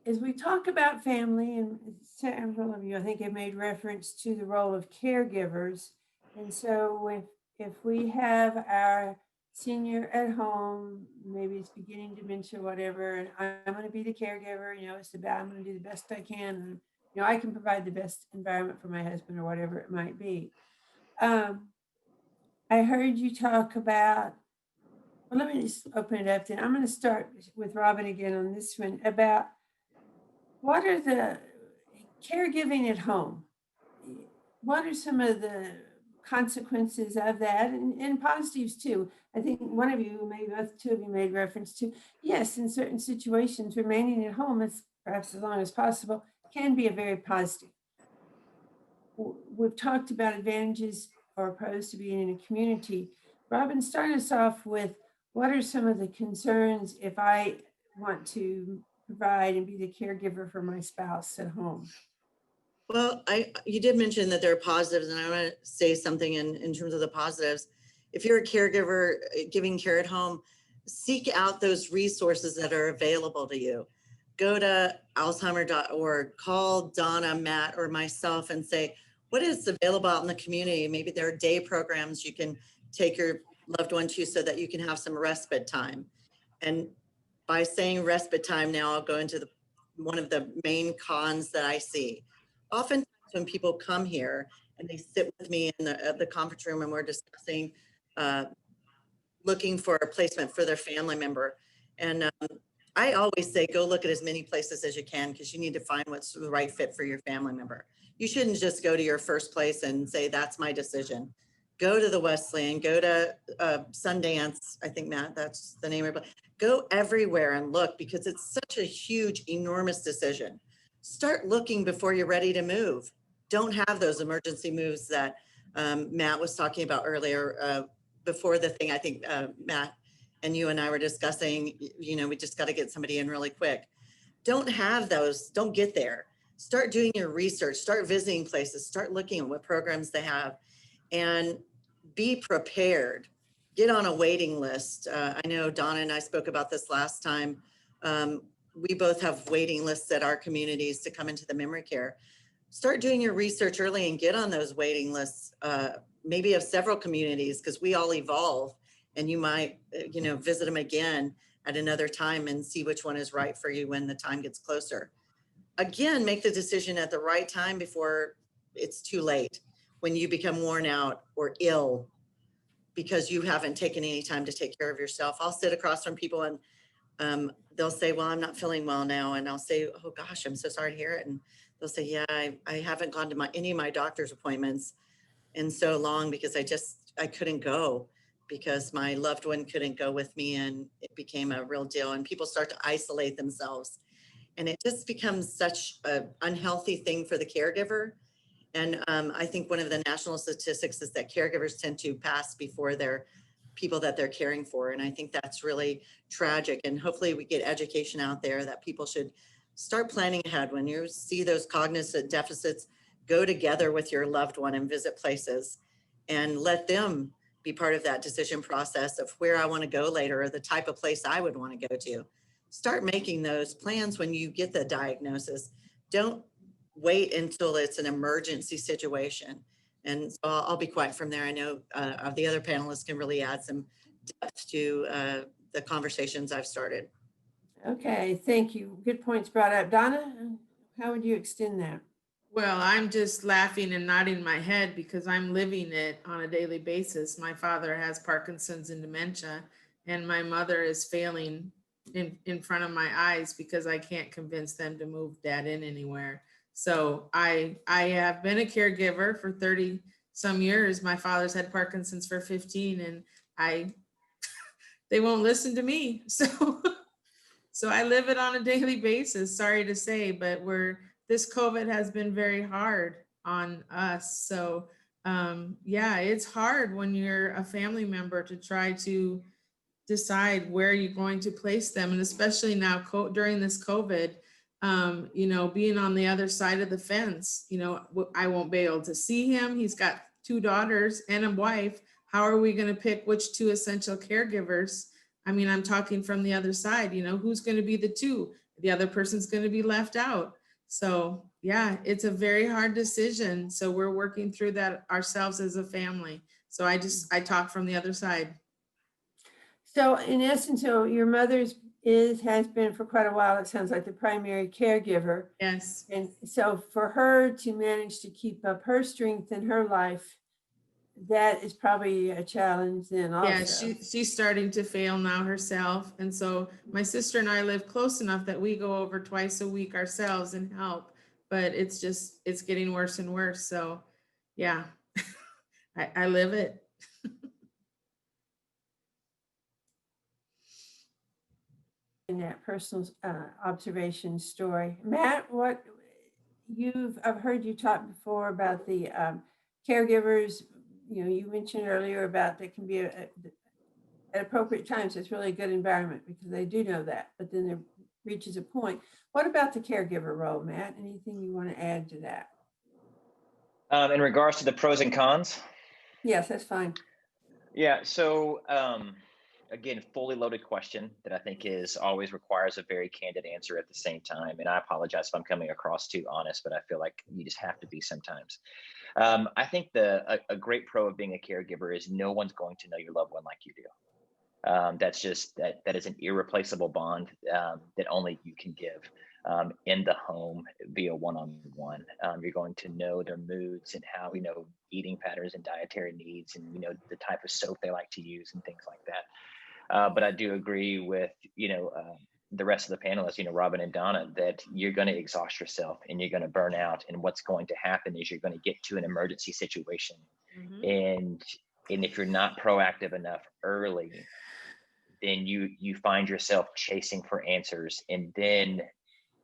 As we talk about family, and several of you, I think, have made reference to the role of caregivers. And so if we have our senior at home, maybe it's beginning dementia, whatever, and I'm going to be the caregiver, it's about, I'm going to do the best I can. And, I can provide the best environment for my husband or whatever it might be. I heard you talk about, well, let me just open it up then. I'm going to start with Robin again on this one about what are the caregiving at home? What are some of the consequences of that, and positives too? I think one of you, maybe both two of you, made reference to, yes, in certain situations, remaining at home as perhaps as long as possible can be a very positive. We've talked about advantages or pros to being in a community. Robin, start us off with what are some of the concerns if I want to provide and be the caregiver for my spouse at home? Well, you did mention that there are positives, and I want to say something in terms of the positives. If you're a caregiver giving care at home, seek out those resources that are available to you. Go to alzheimer.org, call Donna, Matt, or myself and say, what is available out in the community? Maybe there are day programs you can take your loved one to so that you can have some respite time. And by saying respite time now, I'll go into one of the main cons that I see. Oftentimes when people come here and they sit with me in the conference room and we're discussing looking for a placement for their family member. And I always say, go look at as many places as you can because you need to find what's the right fit for your family member. You shouldn't just go to your first place and say, that's my decision. Go to the Wesleyan, go to Sundance. I think, Matt, that's the name of it. Go everywhere and look because it's such a huge, enormous decision. Start looking before you're ready to move. Don't have those emergency moves that Matt was talking about earlier before the thing. I think Matt and you and I were discussing, we just got to get somebody in really quick. Don't have those. Don't get there. Start doing your research, start visiting places, start looking at what programs they have, and be prepared. Get on a waiting list. I know Donna and I spoke about this last time. We both have waiting lists at our communities to come into the memory care. Start doing your research early and get on those waiting lists, maybe of several communities, because we all evolve and you might, visit them again at another time and see which one is right for you when the time gets closer. Again, make the decision at the right time before it's too late, when you become worn out or ill because you haven't taken any time to take care of yourself. I'll sit across from people and they'll say, well, I'm not feeling well now. And I'll say, oh gosh, I'm so sorry to hear it. And they'll say, yeah, I haven't gone to any of my doctor's appointments in so long because I couldn't go because my loved one couldn't go with me, and it became a real deal. And people start to isolate themselves. And it just becomes such an unhealthy thing for the caregiver. And I think one of the national statistics is that caregivers tend to pass before their people that they're caring for. And I think that's really tragic. And hopefully we get education out there that people should start planning ahead. When you see those cognitive deficits, go together with your loved one and visit places and let them be part of that decision process of where I want to go later or the type of place I would want to go to. Start making those plans when you get the diagnosis. Don't wait until it's an emergency situation. And so I'll be quiet from there. I know the other panelists can really add some depth to the conversations I've started. Okay, thank you. Good points brought up. Donna, how would you extend that? Well, I'm just laughing and nodding my head because I'm living it on a daily basis. My father has Parkinson's and dementia, and my mother is failing in front of my eyes because I can't convince them to move dad in anywhere. So I have been a caregiver for 30 some years. My father's had Parkinson's for 15, and they won't listen to me. So I live it on a daily basis, sorry to say, but this COVID has been very hard on us. So yeah, it's hard when you're a family member to try to decide where you're going to place them. And especially now during this COVID, being on the other side of the fence, I won't be able to see him. He's got 2 daughters and a wife. How are we going to pick which 2 essential caregivers? I mean, I'm talking from the other side, who's going to be the 2? The other person's going to be left out. So yeah, it's a very hard decision. So we're working through that ourselves as a family. So I talk from the other side. So in essence, so your mother's has been for quite a while, it sounds like, the primary caregiver. Yes. And so for her to manage to keep up her strength in her life, that is probably a challenge then also. Yeah, she's starting to fail now herself. And so my sister and I live close enough that we go over twice a week ourselves and help, but it's getting worse and worse. So yeah, I live it. In that personal observation story. Matt, I've heard you talk before about the caregivers, you mentioned earlier about that can be at appropriate times. It's really a good environment because they do know that, but then there reaches a point. What about the caregiver role, Matt? Anything you want to add to that? In regards to the pros and cons? Yes, that's fine. Yeah, so again, fully loaded question that I think always requires a very candid answer at the same time. And I apologize if I'm coming across too honest, but I feel like you just have to be sometimes. I think a great pro of being a caregiver is no one's going to know your loved one like you do. That's just that is an irreplaceable bond that only you can give in the home via one-on-one. You're going to know their moods and how eating patterns and dietary needs, and the type of soap they like to use and things like that. But I do agree with the rest of the panelists, Robin and Donna, that you're going to exhaust yourself and you're going to burn out. And what's going to happen is you're going to get to an emergency situation, and if you're not proactive enough early, then you find yourself chasing for answers, and then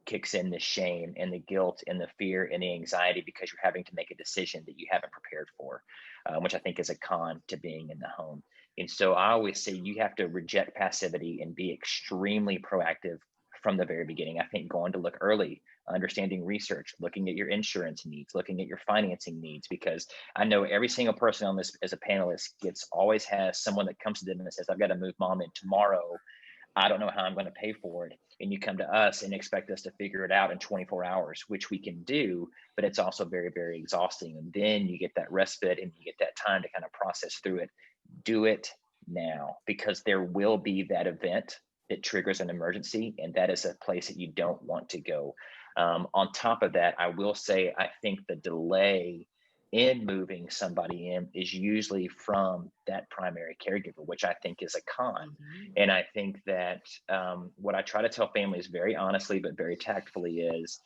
kicks in the shame and the guilt and the fear and the anxiety because you're having to make a decision that you haven't prepared for, which I think is a con to being in the home. And so I always say you have to reject passivity and be extremely proactive from the very beginning. I think going to look early, understanding research, looking at your insurance needs, looking at your financing needs, because I know every single person on this as a panelist always has someone that comes to them and says, I've got to move mom in tomorrow. I don't know how I'm going to pay for it. And you come to us and expect us to figure it out in 24 hours, which we can do, but it's also very, very exhausting. And then you get that respite and you get that time to kind of process through it. Do it now, because there will be that event that triggers an emergency, and that is a place that you don't want to go. On top of that, I will say, I think the delay in moving somebody in is usually from that primary caregiver, which I think is a con. And I think that what I try to tell families very honestly, but very tactfully, is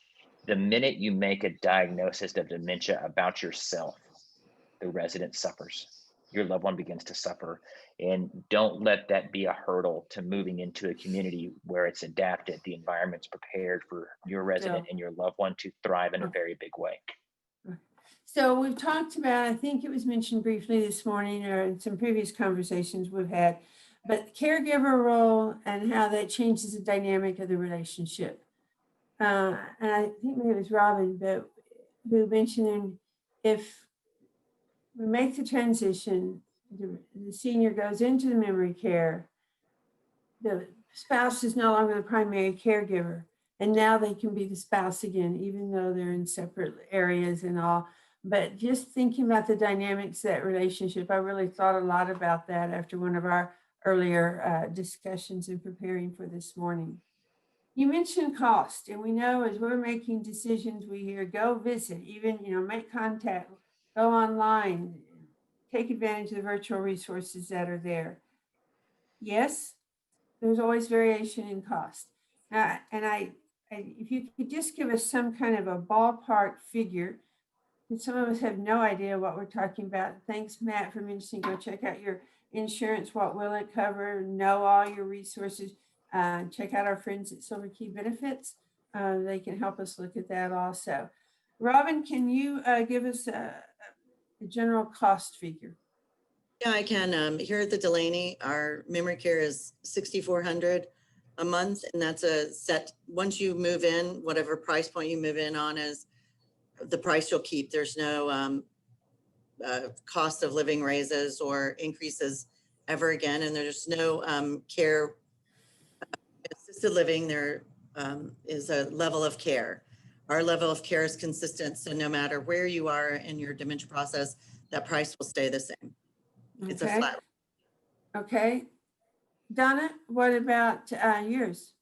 the minute you make a diagnosis of dementia about yourself, the resident suffers. Your loved one begins to suffer. And don't let that be a hurdle to moving into a community where it's adapted, the environment's prepared for your resident and your loved one to thrive in a very big way. So we've talked about, I think it was mentioned briefly this morning or in some previous conversations we've had, but caregiver role and how that changes the dynamic of the relationship. And I think maybe it was Robin, but who mentioned if we make the transition, the senior goes into the memory care, the spouse is no longer the primary caregiver, and now they can be the spouse again, even though they're in separate areas and all. But just thinking about the dynamics of that relationship, I really thought a lot about that after one of our earlier discussions in preparing for this morning. You mentioned cost, and we know as we're making decisions, we hear go visit, even make contact, go online, take advantage of the virtual resources that are there. Yes, there's always variation in cost. If you could just give us some kind of a ballpark figure, and some of us have no idea what we're talking about. Thanks, Matt, for mentioning go check out your insurance. What will it cover? Know all your resources. Check out our friends at Silver Key Benefits. They can help us look at that also. Robin, can you give us a general cost figure? Yeah, I can. Here at the Delaney, our memory care is $6,400 a month, and that's a set. Once you move in, whatever price point you move in on is the price you'll keep. There's no cost of living raises or increases ever again, and there's no care assisted living. There is a level of care. Our level of care is consistent, so no matter where you are in your dementia process, that price will stay the same. It's a Okay. flat. Okay. Donna, what about yours?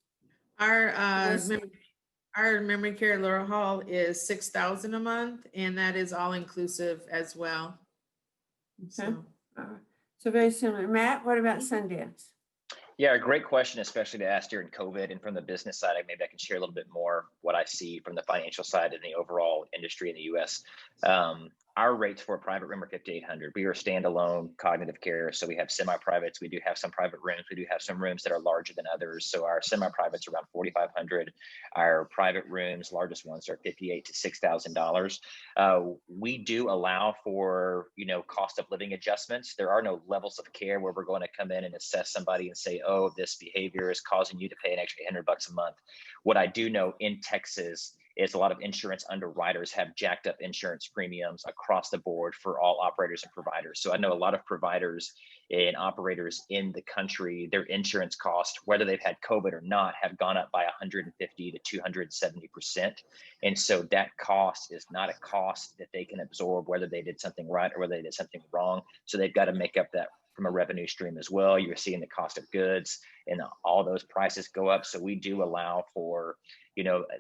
Our Listening. our memory care at Laurel Hall is $6,000 a month, and that is all inclusive as well. Okay. So, So very similar. Matt, what about Sundance? Yeah, a great question, especially to ask during COVID. And from the business side, maybe I can share a little bit more what I see from the financial side and the overall industry in the U.S. Our rates for a private room are $5,800. We are standalone cognitive care, so we have semi-privates. We do have some private rooms. We do have some rooms that are larger than others. So our semi-privates are around $4,500. Our private rooms, largest ones, are $5,800 to $6,000. We do allow for cost of living adjustments. There are no levels of care where we're going to come in and assess somebody and say, oh, this behavior is causing you to pay an extra $100 a month. What I do know in Texas is a lot of insurance underwriters have jacked up insurance premiums across the board for all operators and providers. So I know a lot of providers and operators in the country, their insurance cost, whether they've had COVID or not, have gone up by 150 to 270%. And so that cost is not a cost that they can absorb, whether they did something right or whether they did something wrong. So they've got to make up that from a revenue stream as well. You're seeing the cost of goods and all those prices go up. So we do allow for,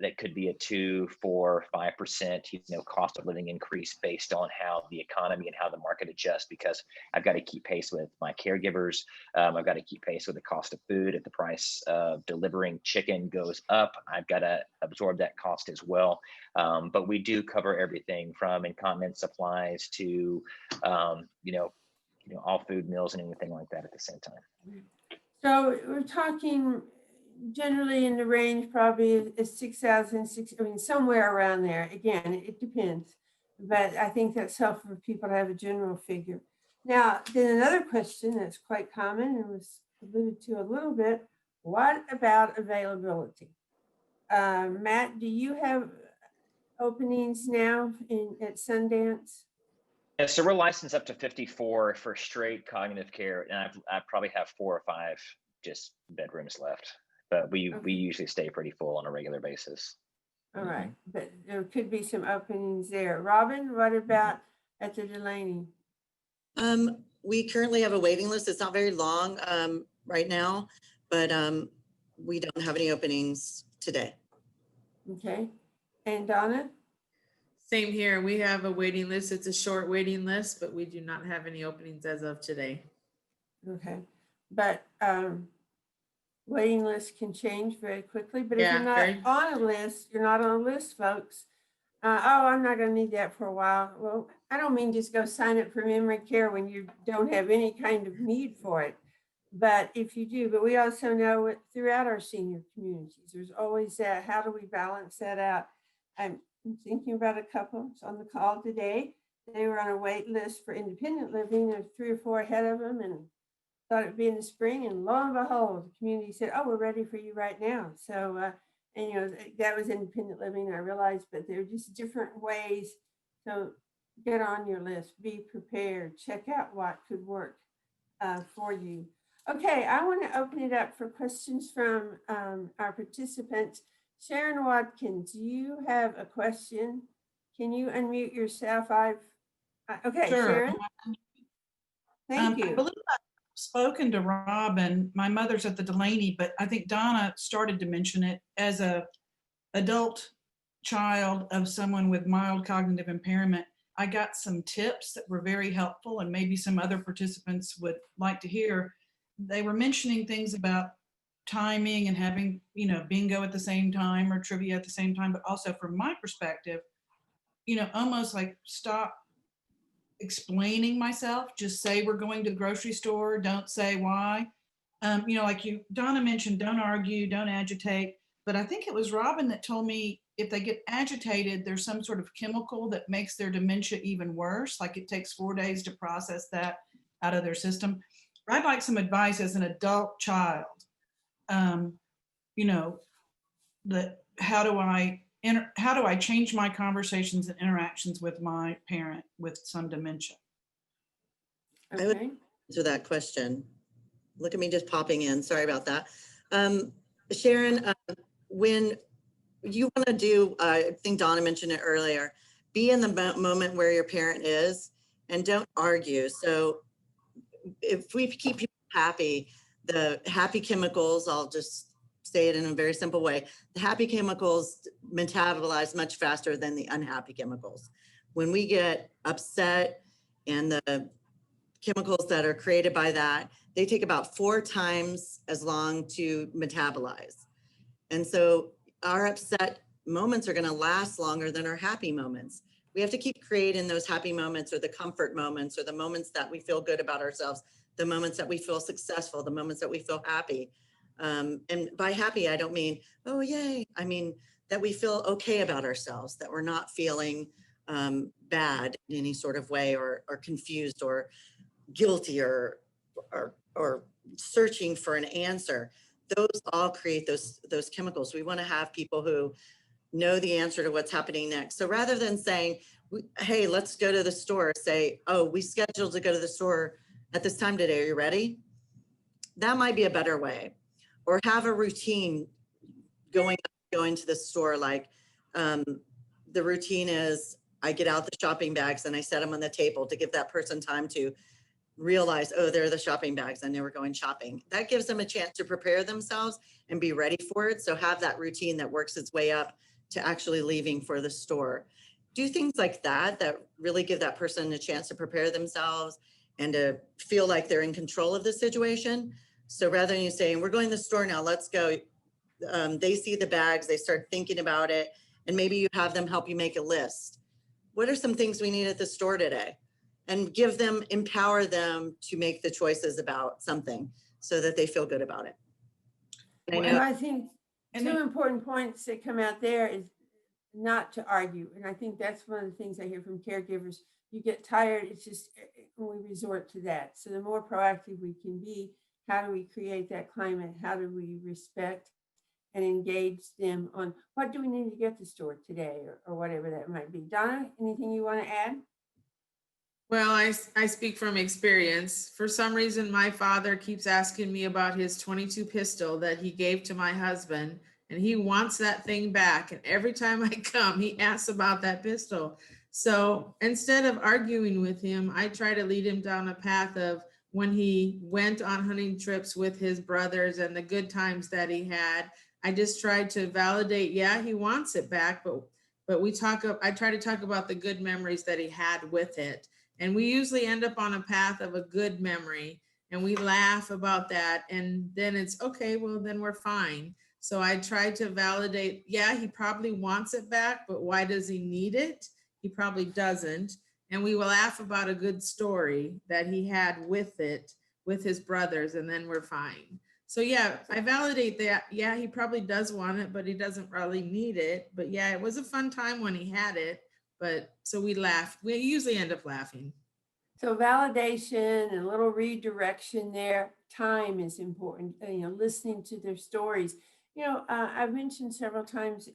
that could be a 2, 4, 5%, cost of living increase based on how the economy and how the market adjusts, because I've got to keep pace with my caregivers. I've got to keep pace with the cost of food. If the price of delivering chicken goes up, I've got to absorb that cost as well. But we do cover everything from incontinence supplies to, all food, meals, and anything like that at the same time. So we're talking generally in the range probably is 6,000, somewhere around there. Again, it depends, but I think that's helpful for people to have a general figure. Now, then another question that's quite common and was alluded to a little bit, what about availability? Matt, do you have openings now at Sundance? Yeah, so we're licensed up to 54 for straight cognitive care, and I probably have 4 or 5 just bedrooms left. But we usually stay pretty full on a regular basis. All right, but there could be some openings there. Robin, what about at the Delaney? We currently have a waiting list. It's not very long right now, but we don't have any openings today. Okay, and Donna? same here. We have a waiting list. It's a short waiting list, but we do not have any openings as of today. Okay, but waiting lists can change very quickly, but if Yeah, you're not very- on a list, you're not on a list, folks. Oh, I'm not gonna need that for a while. Well, I don't mean just go sign up for memory care when you don't have any kind of need for it. But if you do, but we also know it throughout our senior communities, there's always that, how do we balance that out? I'm thinking about a couple on the call today. They were on a wait list for independent living. There's 3 or 4 ahead of them and thought it'd be in the spring, and lo and behold, the community said, oh, we're ready for you right now. So, and that was independent living, I realized, but there are just different ways. So get on your list, be prepared, check out what could work for you. Okay, I want to open it up for questions from our participants. Sharon Watkins, do you have a question? Can you unmute yourself? Okay, Sure. Sharon. Thank I you. believe I've spoken to Robin. My mother's at the Delaney, but I think Donna started to mention it as a adult child of someone with mild cognitive impairment. I got some tips that were very helpful, and maybe some other participants would like to hear. They were mentioning things about timing and having, bingo at the same time or trivia at the same time, but also from my perspective, almost like stop explaining myself, just say we're going to the grocery store, don't say why. Like Donna mentioned, don't argue, don't agitate. But I think it was Robin that told me if they get agitated, there's some sort of chemical that makes their dementia even worse. Like it takes 4 days to process that out of their system. I'd like some advice as an adult child. You know, that how do I change my conversations and interactions with my parent with some dementia? I would Okay. answer that question. Look at me just popping in. Sorry about that. Sharon, when you want to do, I think Donna mentioned it earlier, be in the moment where your parent is and don't argue. So if we keep people happy, the happy chemicals, I'll just say it in a very simple way, the happy chemicals metabolize much faster than the unhappy chemicals. When we get upset and the chemicals that are created by that, they take about 4 times as long to metabolize. And so our upset moments are going to last longer than our happy moments. We have to keep creating those happy moments or the comfort moments or the moments that we feel good about ourselves, the moments that we feel successful, the moments that we feel happy. And by happy, I don't mean, oh, yay. I mean, that we feel okay about ourselves, that we're not feeling bad in any sort of way or confused or guilty or searching for an answer. Those all create those chemicals. We want to have people who know the answer to what's happening next. So rather than saying, hey, let's go to the store, say, oh, we scheduled to go to the store at this time today. Are you ready? That might be a better way. Or have a routine going to the store. Like the routine is I get out the shopping bags and I set them on the table to give that person time to realize, oh, there are the shopping bags. I know we're going shopping. That gives them a chance to prepare themselves and be ready for it. So have that routine that works its way up to actually leaving for the store. Do things like that really give that person a chance to prepare themselves and to feel like they're in control of the situation. So rather than you saying, we're going to the store now, let's go. They see the bags, they start thinking about it, and maybe you have them help you make a list. What are some things we need at the store today? And empower them to make the choices about something so that they feel good about it. Well, I think And two then- important points that come out there is not to argue. And I think that's one of the things I hear from caregivers. You get tired, it's just when we resort to that. So the more proactive we can be, how do we create that climate? How do we respect and engage them on what do we need to get to the store today or whatever that might be. Donna, anything you want to add? Well, I speak from experience. For some reason, my father keeps asking me about his 22 pistol that he gave to my husband, and he wants that thing back. And every time I come, he asks about that pistol. So instead of arguing with him, I try to lead him down a path of when he went on hunting trips with his brothers and the good times that he had. I just tried to validate, yeah, he wants it back, but I try to talk about the good memories that he had with it. And we usually end up on a path of a good memory and we laugh about that. And then it's okay, well, then we're fine. So I tried to validate, yeah, he probably wants it back, but why does he need it? He probably doesn't. And we will laugh about a good story that he had with it, with his brothers, and then we're fine. So yeah, I validate that. Yeah, he probably does want it, but he doesn't really need it. But yeah, it was a fun time when he had it. But so we laughed. We usually end up laughing. So validation and a little redirection there. Time is important. Listening to their stories. I've mentioned several times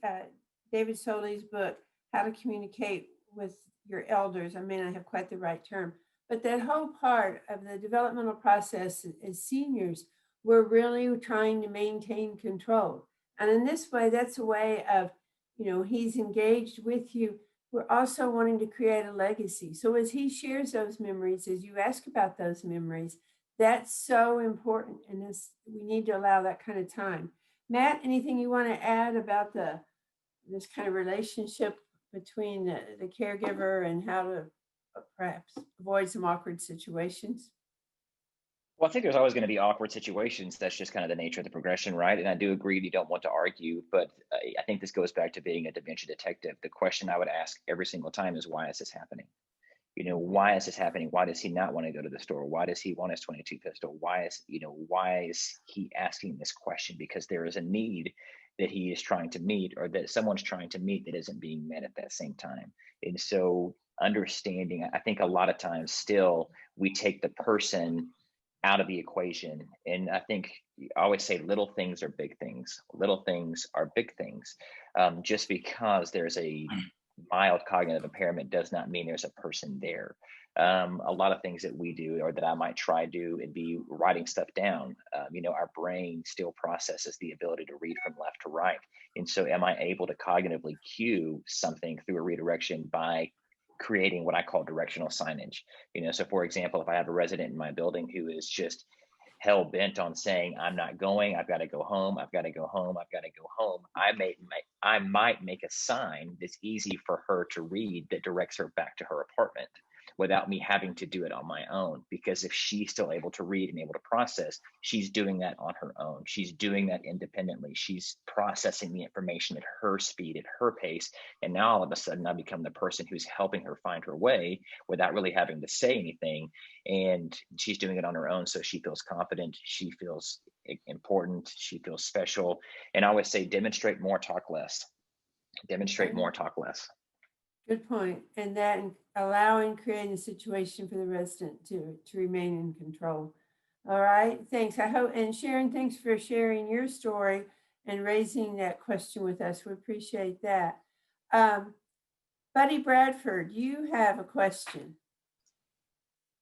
David Soley's book, How to Communicate with Your Elders. I may not have quite the right term, but that whole part of the developmental process as seniors, we're really trying to maintain control. And in this way, that's a way of, he's engaged with you. We're also wanting to create a legacy. So as he shares those memories, as you ask about those memories, that's so important. And we need to allow that kind of time. Matt, anything you want to add about this kind of relationship between the caregiver and how to perhaps avoid some awkward situations? Well, I think there's always going to be awkward situations. That's just kind of the nature of the progression, right? And I do agree you don't want to argue, but I think this goes back to being a dementia detective. The question I would ask every single time is, why is this happening? Why is this happening? Why does he not want to go to the store? Why does he want his 22 pistol? Why is he asking this question? Because there is a need that he is trying to meet, or that someone's trying to meet, that isn't being met at that same time. And so understanding, I think a lot of times still we take the person out of the equation. And I think I always say little things are big things. Little things are big things. Just because there's a mild cognitive impairment does not mean there's a person there. A lot of things that we do, or that I might try to do, and be writing stuff down. Our brain still processes the ability to read from left to right. And so am I able to cognitively cue something through a redirection by creating what I call directional signage? So for example, if I have a resident in my building who is just hell bent on saying, I'm not going, I've got to go home, I've got to go home, I've got to go home, I might make a sign that's easy for her to read that directs her back to her apartment without me having to do it on my own. Because if she's still able to read and able to process, she's doing that on her own. She's doing that independently. She's processing the information at her speed, at her pace. And now all of a sudden I become the person who's helping her find her way without really having to say anything. And she's doing it on her own. So she feels confident. She feels important. She feels special. And I always say, demonstrate more, talk less. Demonstrate more, talk less. Good point. And that creating a situation for the resident to remain in control. All right, thanks. I hope, and Sharon, thanks for sharing your story and raising that question with us. We appreciate that. Buddy Bradford, you have a question.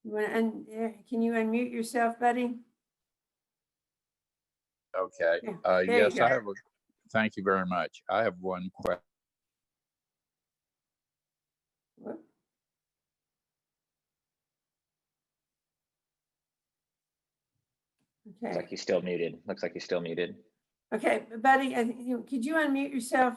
Can you unmute yourself, buddy? Okay. Yeah, Yes, thank you very much. I have one question. Okay. Looks like he's still muted. Okay, buddy, could you unmute yourself?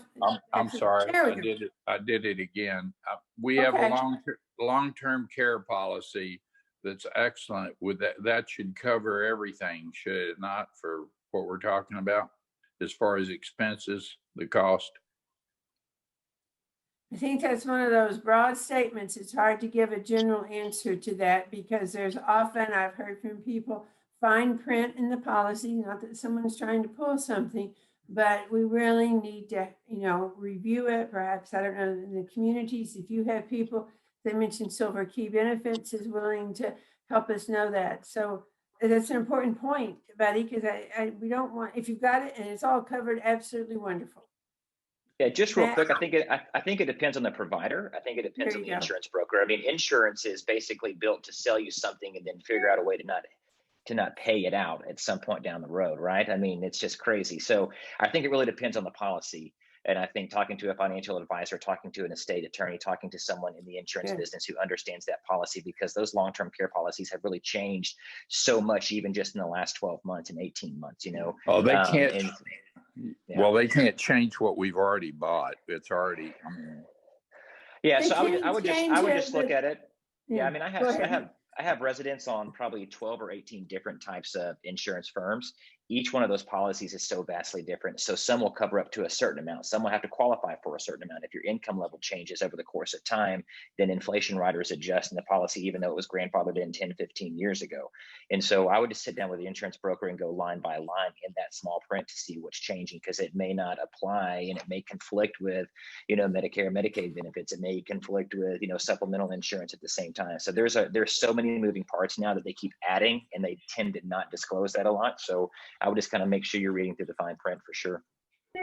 I'm sorry. There we go. I did it again. We have a long-term care policy that's excellent. With that should cover everything, should it not, for what we're talking about as far as expenses, the cost? I think that's one of those broad statements. It's hard to give a general answer to that, because there's often, I've heard from people, fine print in the policy, not that someone's trying to pull something, but we really need to, review it. Perhaps, I don't know, in the communities, if you have people, they mentioned Silver Key Benefits is willing to help us know that. So that's an important point, buddy, because we don't want, if you've got it and it's all covered, absolutely wonderful. Yeah, just real quick, I think it depends on the provider. I think it depends on the insurance broker. I mean, insurance is basically built to sell you something and then figure out a way to not pay it out at some point down the road, right? I mean, it's just crazy. So I think it really depends on the policy. And I think talking to a financial advisor, talking to an estate attorney, talking to someone in the insurance business who understands that policy, because those long-term care policies have really changed so much, even just in the last 12 months and 18 months, Oh, they can't. Well, they can't change what we've already bought. It's already. Yeah, so I would just look at it. Yeah, I mean, I have residents on probably 12 or 18 different types of insurance firms. Each one of those policies is so vastly different. So some will cover up to a certain amount. Some will have to qualify for a certain amount. If your income level changes over the course of time, then inflation riders adjust in the policy, even though it was grandfathered in 10, 15 years ago. And so I would just sit down with the insurance broker and go line by line in that small print to see what's changing, because it may not apply and it may conflict with, Medicare, Medicaid benefits. It may conflict with, supplemental insurance at the same time. So there's so many moving parts now that they keep adding, and they tend to not disclose that a lot. So I would just kind of make sure you're reading through the fine print for sure.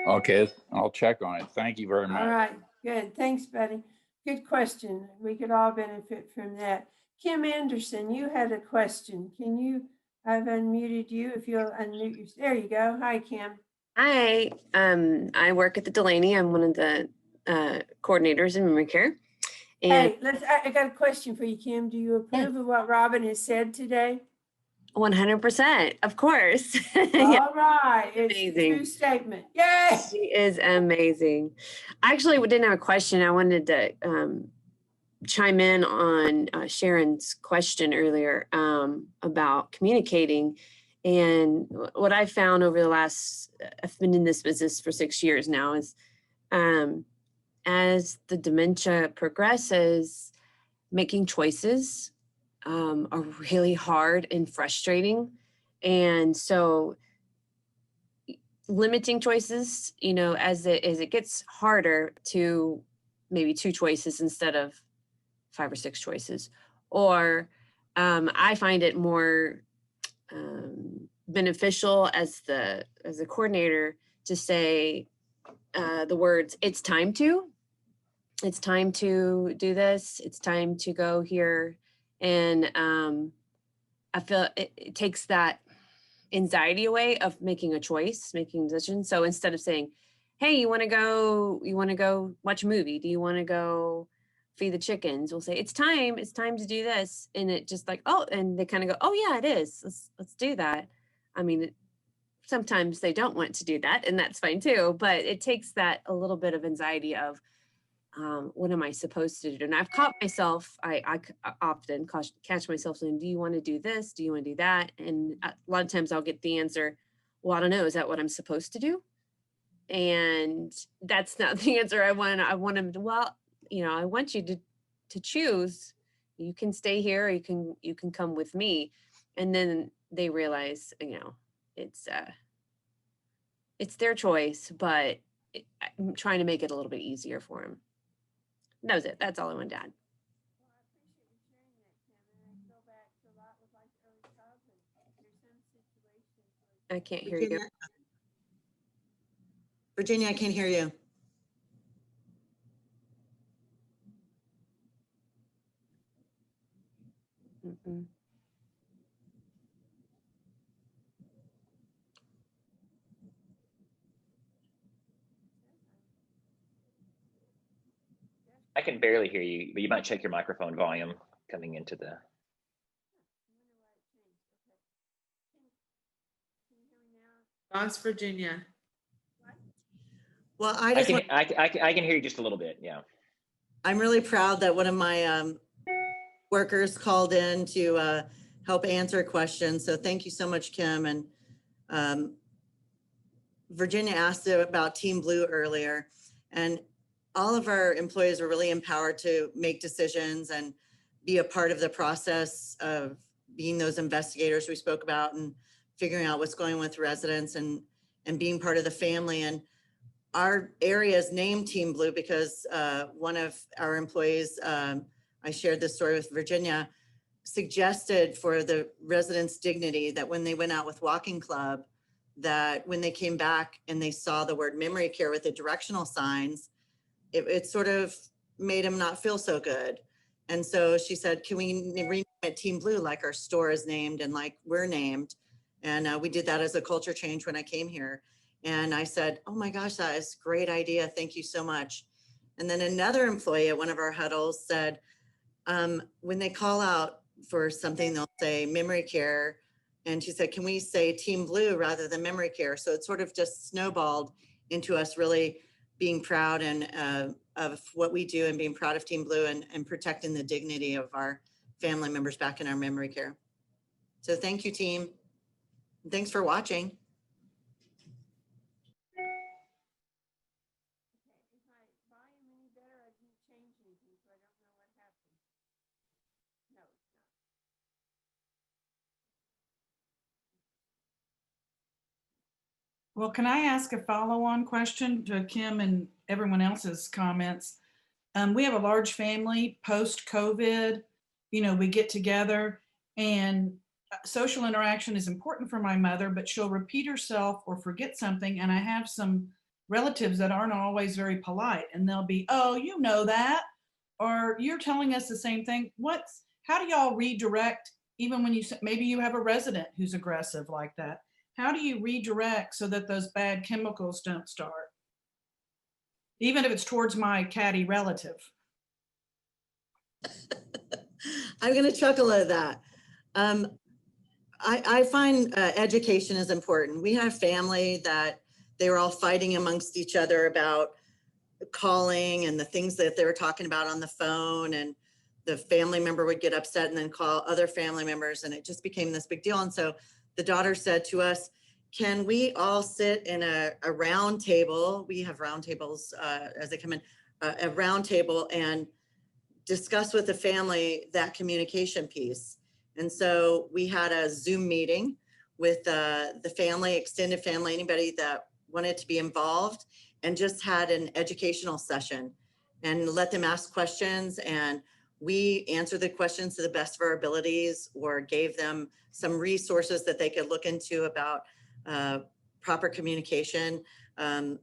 Okay, I'll check on it. Thank you very much. All right, good. Thanks, buddy. Good question. We could all benefit from that. Kim Anderson, you had a question. I've unmuted you. If you'll unmute yourself. There you go. Hi, Kim. Hi, I work at the Delaney. I'm one of the coordinators in memory care. And I got a question for you, Kim. Do you approve of what Robin has said today? 100%, of course. All right. It's amazing. A true statement. Yes. She is amazing. I actually didn't have a question. I wanted to chime in on Sharon's question earlier about communicating. And what I found over the last, I've been in this business for 6 years now, is as the dementia progresses, making choices are really hard and frustrating. And so limiting choices, you know, as it gets harder to maybe 2 choices instead of 5 or 6 choices, or I find it more beneficial as a coordinator to say the words, it's time to do this, it's time to go here. And I feel it takes that anxiety away of making a choice, making a decision. So instead of saying, hey, you want to go watch a movie? Do you want to go feed the chickens? We'll say, it's time to do this. And it just like, oh, and they kind of go, oh yeah, it is. Let's do that. I mean, sometimes they don't want to do that, and that's fine too, but it takes that a little bit of anxiety of, what am I supposed to do? And I've caught myself, I often catch myself saying, do you want to do this? Do you want to do that? And a lot of times I'll get the answer, well, I don't know. Is that what I'm supposed to do? And that's not the answer I want. I want them to, well, you know, I want you to choose. You can stay here, or you can come with me. And then they realize, you know, it's their choice, but I'm trying to make it a little bit easier for them. That was it. That's all I wanted to add. I can't hear you. Virginia, I can't hear you. Mm-mm. I can barely hear you, but you might check your microphone volume coming into the. Lost Virginia. Well, I can hear you just a little bit. Yeah. I'm really proud that one of my workers called in to help answer questions. So thank you so much, Kim. And Virginia asked about Team Blue earlier, and all of our employees are really empowered to make decisions and be a part of the process of being those investigators we spoke about and figuring out what's going on with residents and being part of the family. And our area is named Team Blue because one of our employees, I shared this story with Virginia, suggested for the residents' dignity that when they went out with Walking Club, that when they came back and they saw the word memory care with the directional signs, it sort of made them not feel so good. And so she said, can we rename it Team Blue like our store is named and like we're named? And we did that as a culture change when I came here. And I said, oh my gosh, that is a great idea. Thank you so much. And then another employee at one of our huddles said, when they call out for something, they'll say memory care. And she said, can we say Team Blue rather than memory care? So it sort of just snowballed into us really being proud and of what we do and being proud of Team Blue and protecting the dignity of our family members back in our memory care. So thank you, team. Thanks for watching. Well, can I ask a follow-on question to Kim and everyone else's comments? We have a large family post-COVID. You know, we get together and social interaction is important for my mother, but she'll repeat herself or forget something. And I have some relatives that aren't always very polite, and they'll be, oh, you know that, or you're telling us the same thing. How do y'all redirect, even when maybe you have a resident who's aggressive like that? How do you redirect so that those bad chemicals don't start? Even if it's towards my catty relative. I'm going to chuckle at that. I find education is important. We have family that they were all fighting amongst each other about calling and the things that they were talking about on the phone. And the family member would get upset and then call other family members, and it just became this big deal. And so the daughter said to us, can we all sit in a round table? We have round tables as they come in, a round table, and discuss with the family that communication piece. And so we had a Zoom meeting with the family, extended family, anybody that wanted to be involved, and just had an educational session and let them ask questions. And we answered the questions to the best of our abilities, or gave them some resources that they could look into about proper communication. And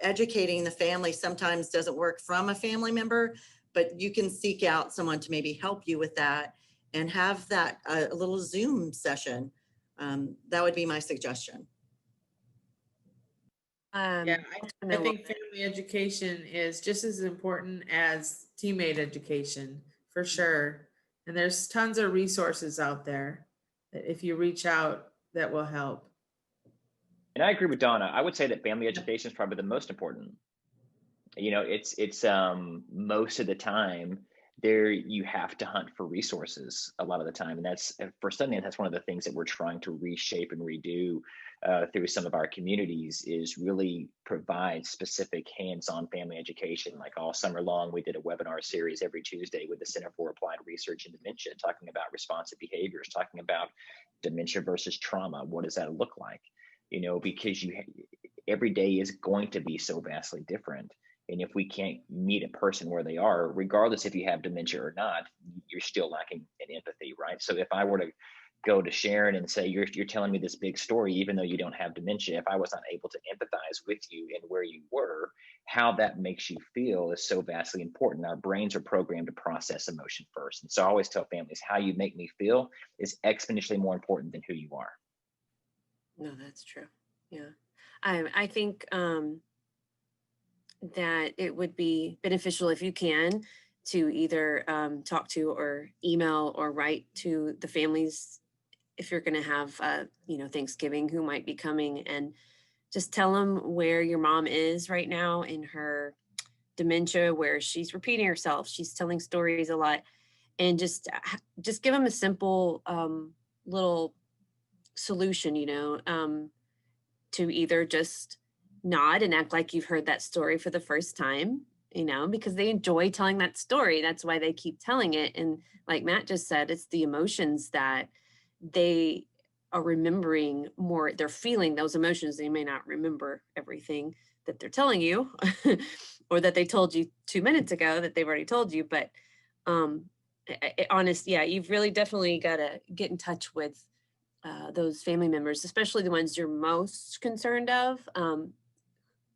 educating the family sometimes doesn't work from a family member, but you can seek out someone to maybe help you with that and have that a little Zoom session. That would be my suggestion. Yeah, I think family education is just as important as teammate education, for sure. And there's tons of resources out there that if you reach out, that will help. And I agree with Donna. I would say that family education is probably the most important. You know, it's most of the time there you have to hunt for resources a lot of the time. And that's, for Sundance, that's one of the things that we're trying to reshape and redo through some of our communities, is really provide specific hands-on family education. Like all summer long, we did a webinar series every Tuesday with the Center for Applied Research in Dementia, talking about responsive behaviors, talking about dementia versus trauma. What does that look like? You know, because every day is going to be so vastly different. And if we can't meet a person where they are, regardless if you have dementia or not, you're still lacking in empathy, right? So if I were to go to Sharon and say, you're telling me this big story, even though you don't have dementia, if I was not able to empathize with you and where you were, how that makes you feel is so vastly important. Our brains are programmed to process emotion first. And so I always tell families, how you make me feel is exponentially more important than who you are. No, that's true. Yeah. I think that it would be beneficial if you can to either talk to or email or write to the families if you're going to have Thanksgiving, who might be coming, and just tell them where your mom is right now in her dementia, where she's repeating herself, she's telling stories a lot, and just give them a simple little solution, to either just nod and act like you've heard that story for the first time, because they enjoy telling that story. That's why they keep telling it. And like Matt just said, it's the emotions that they are remembering more. They're feeling those emotions. They may not remember everything that they're telling you or that they told you 2 minutes ago that they've already told you. But you've really definitely got to get in touch with those family members, especially the ones you're most concerned of.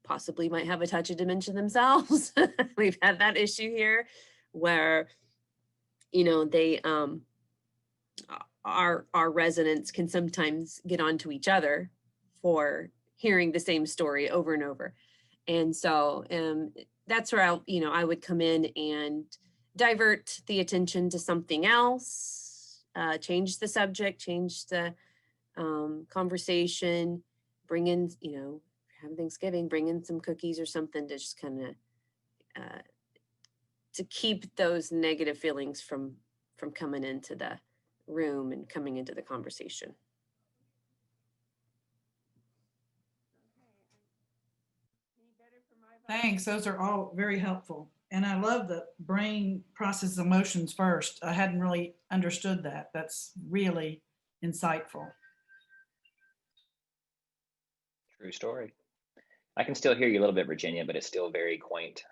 Possibly might have a touch of dementia themselves. We've had that issue here where, they, our residents can sometimes get onto each other for hearing the same story over and over. And so that's where I would come in and divert the attention to something else, change the subject, change the conversation, bring in, having Thanksgiving, bring in some cookies or something to just kind of to keep those negative feelings from coming into the room and coming into the conversation. Thanks. Those are all very helpful. And I love the brain processes emotions first. I hadn't really understood that. That's really insightful. True story. I can still hear you a little bit, Virginia, but it's still very quaint.